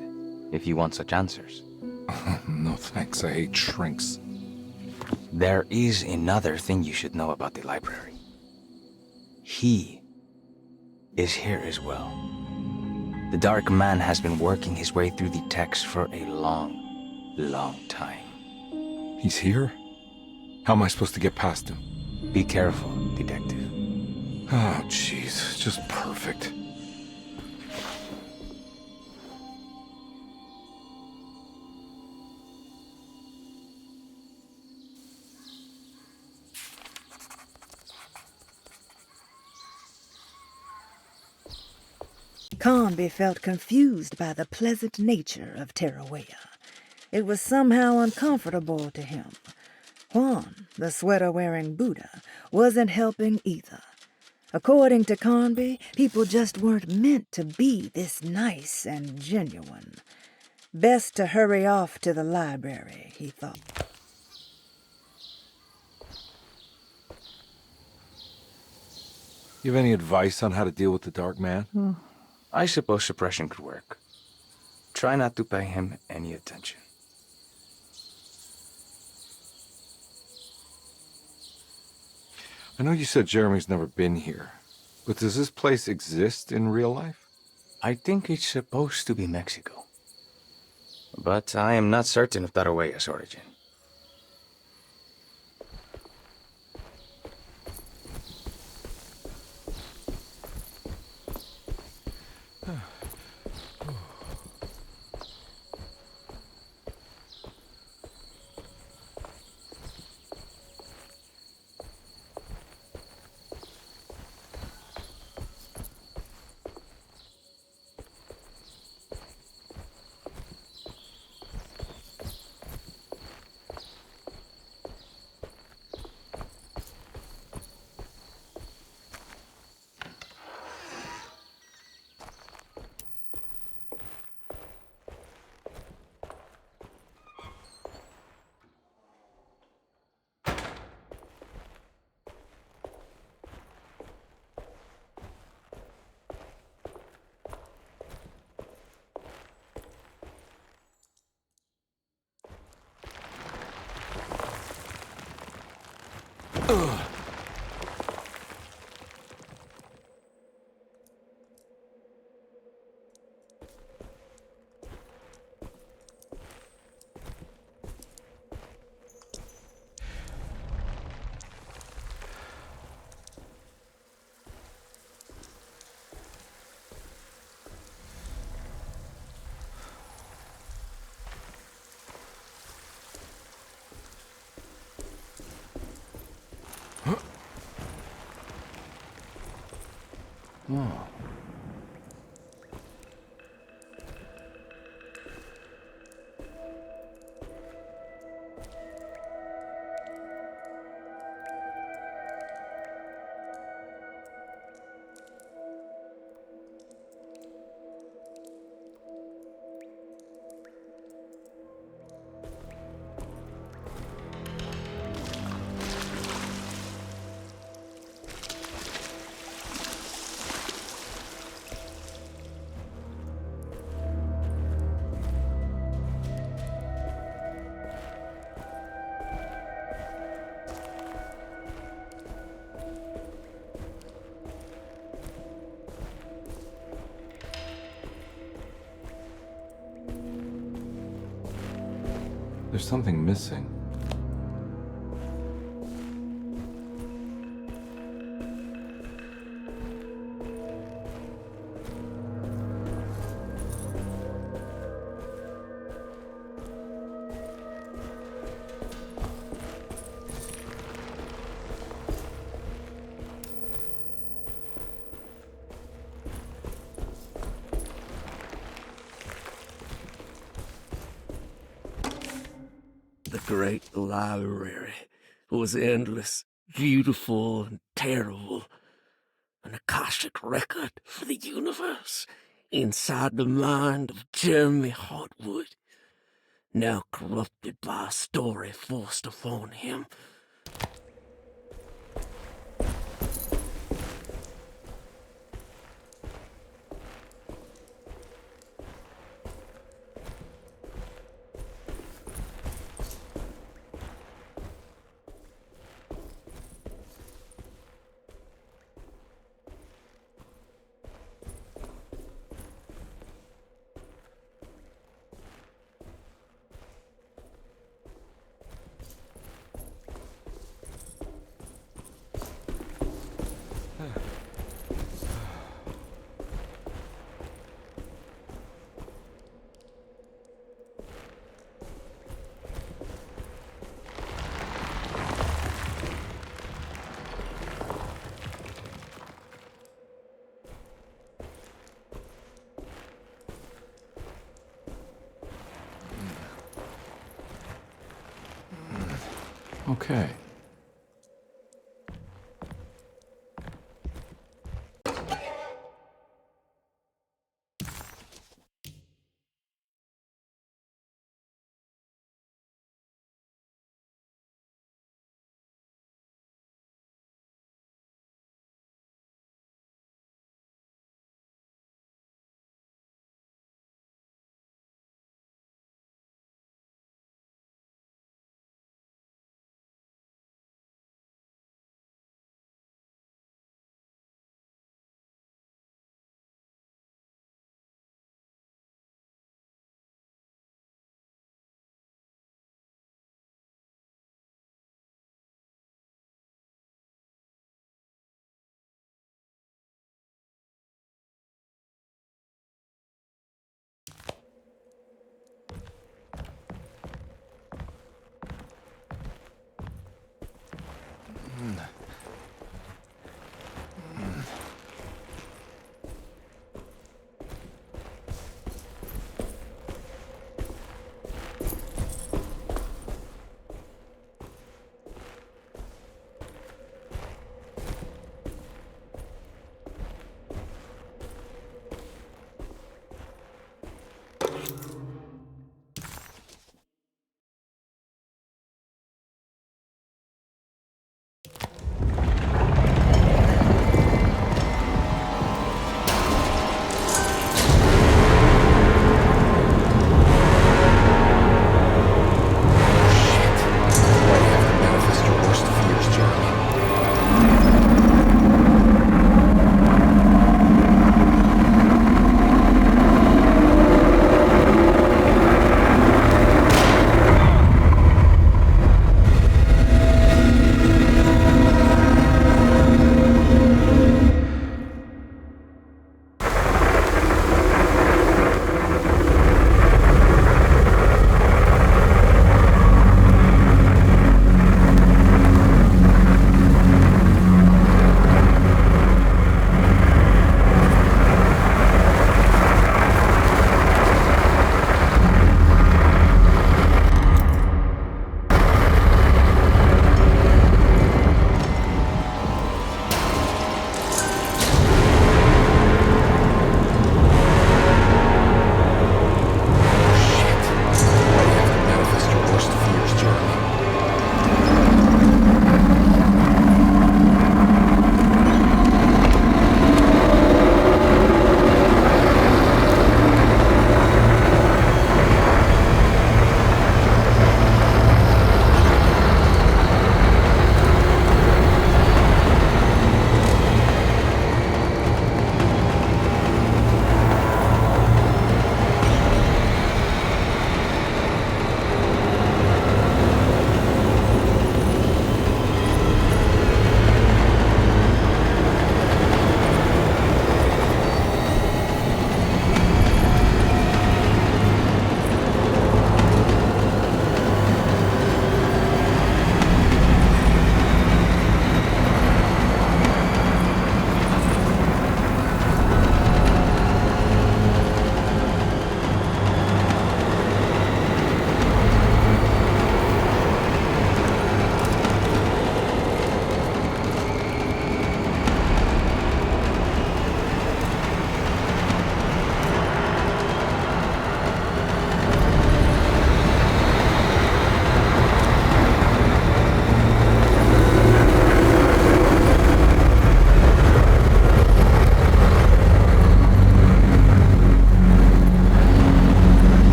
[SPEAKER 5] if you want such answers.
[SPEAKER 11] No thanks, I hate shrinks.
[SPEAKER 5] There is another thing you should know about the library. He is here as well. The Dark Man has been working his way through the text for a long time.
[SPEAKER 11] He's here? How am I supposed to get past him?
[SPEAKER 5] Be careful, Detective.
[SPEAKER 11] Oh, jeez, just perfect.
[SPEAKER 1] Conby felt confused by the pleasant nature of Tarawea. It was somehow uncomfortable to him. Juan, the sweater-wearing Buddha, wasn't helping either. According to Conby, people just weren't meant to be this nice and genuine. Best to hurry off to the library, he thought.
[SPEAKER 11] You have any advice on how to deal with the Dark Man?
[SPEAKER 5] I suppose suppression could work. Try not to pay him any attention.
[SPEAKER 11] I know you said Jeremy's never been here, but does this place exist in real life?
[SPEAKER 5] I think it's supposed to be Mexico. But I am not certain of Tarawea's origin.
[SPEAKER 11] Oh. There's something missing.
[SPEAKER 10] The great library was endless, beautiful, and terrible. An Akashic record for the universe inside the mind of Jeremy Hartwood, now corrupted by a story forced upon him.
[SPEAKER 11] Okay.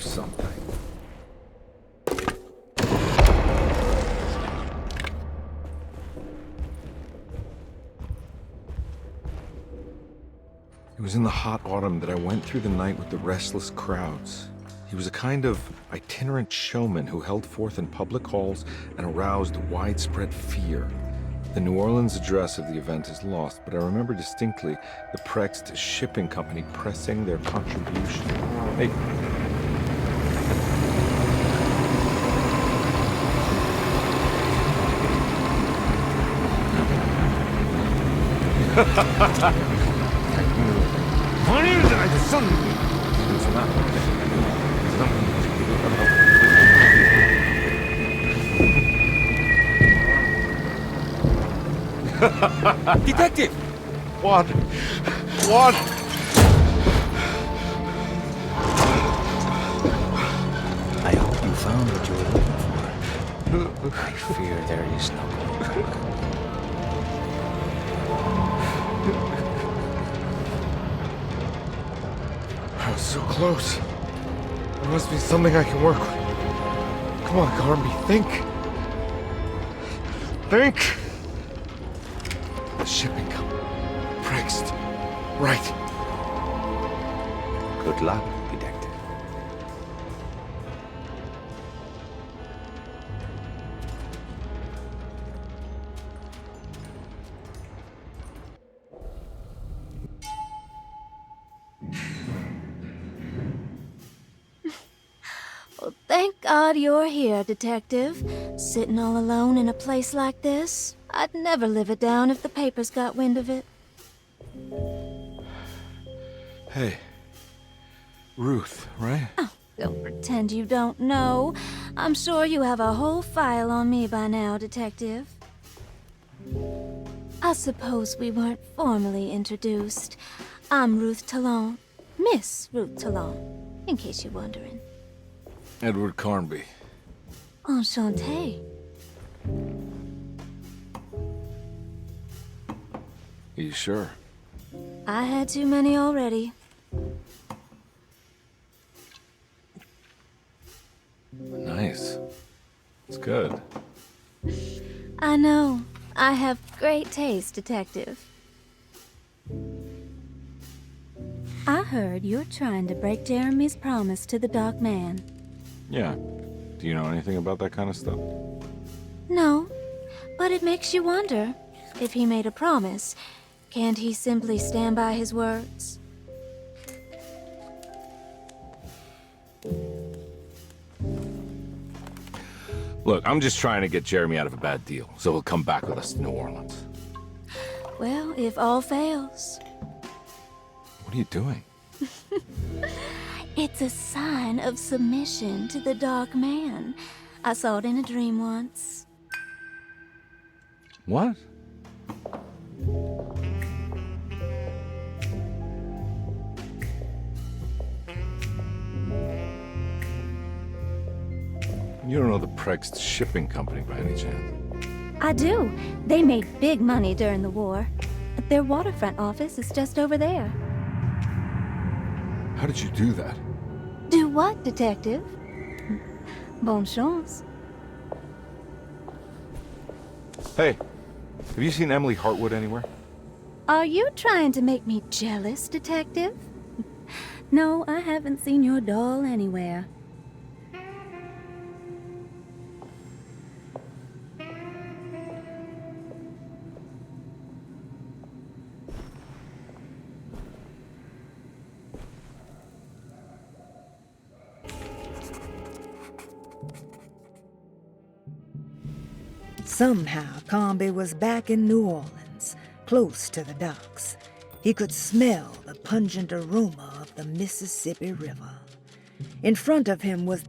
[SPEAKER 13] something. It was in the hot autumn that I went through the night with the restless crowds. He was a kind of itinerant showman who held forth in public halls and aroused widespread fear. The New Orleans address of the event is lost, but I remember distinctly the Prext Shipping Company pressing their contribution. Hey.
[SPEAKER 12] Detective!
[SPEAKER 13] What?
[SPEAKER 5] I hope you found what you were looking for. I fear there is no going back.
[SPEAKER 13] I was so close. There must be something I can work with. Come on, Garmy, think. Think! The shipping company. Prext. Right.
[SPEAKER 5] Good luck, detective.
[SPEAKER 7] Well, thank God you're here, Detective. Sitting all alone in a place like this, I'd never live it down if the papers got wind of it.
[SPEAKER 13] Hey. Ruth, right?
[SPEAKER 7] Oh, don't pretend you don't know. I'm sure you have a whole file on me by now, Detective. I suppose we weren't formally introduced. I'm Ruth Talon. Miss Ruth Talon, in case you're wondering.
[SPEAKER 2] Edward Carnby.
[SPEAKER 7] Enchanté.
[SPEAKER 2] Are you sure?
[SPEAKER 7] I had too many already.
[SPEAKER 2] Nice. It's good.
[SPEAKER 7] I know. I have great taste, Detective. I heard you're trying to break Jeremy's promise to the Dark Man.
[SPEAKER 2] Yeah. Do you know anything about that kind of stuff?
[SPEAKER 7] No, but it makes you wonder. If he made a promise, can't he simply stand by his words?
[SPEAKER 2] Look, I'm just trying to get Jeremy out of a bad deal, so he'll come back with us to New Orleans.
[SPEAKER 7] Well, if all fails.
[SPEAKER 2] What are you doing?
[SPEAKER 7] It's a sign of submission to the Dark Man. I saw it in a dream once.
[SPEAKER 2] What? You don't know the Prext Shipping Company by any chance?
[SPEAKER 7] I do. They made big money during the war. Their waterfront office is just over there.
[SPEAKER 13] How did you do that?
[SPEAKER 7] Do what, Detective? Bonne chance.
[SPEAKER 2] Hey, have you seen Emily Hartwood anywhere?
[SPEAKER 7] Are you trying to make me jealous, Detective? No, I haven't seen your doll anywhere.
[SPEAKER 1] Somehow, Carnby was back in New Orleans, close to the docks. He could smell the pungent aroma of the Mississippi River. In front of him was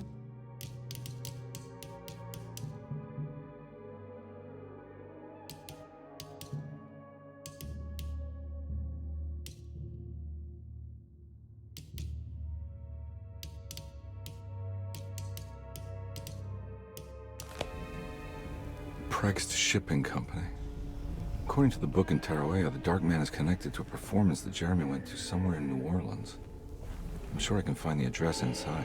[SPEAKER 13] Prext Shipping Company. According to the book in Tarawea, the Dark Man is connected to a performance that Jeremy went to somewhere in New Orleans. I'm sure I can find the address inside.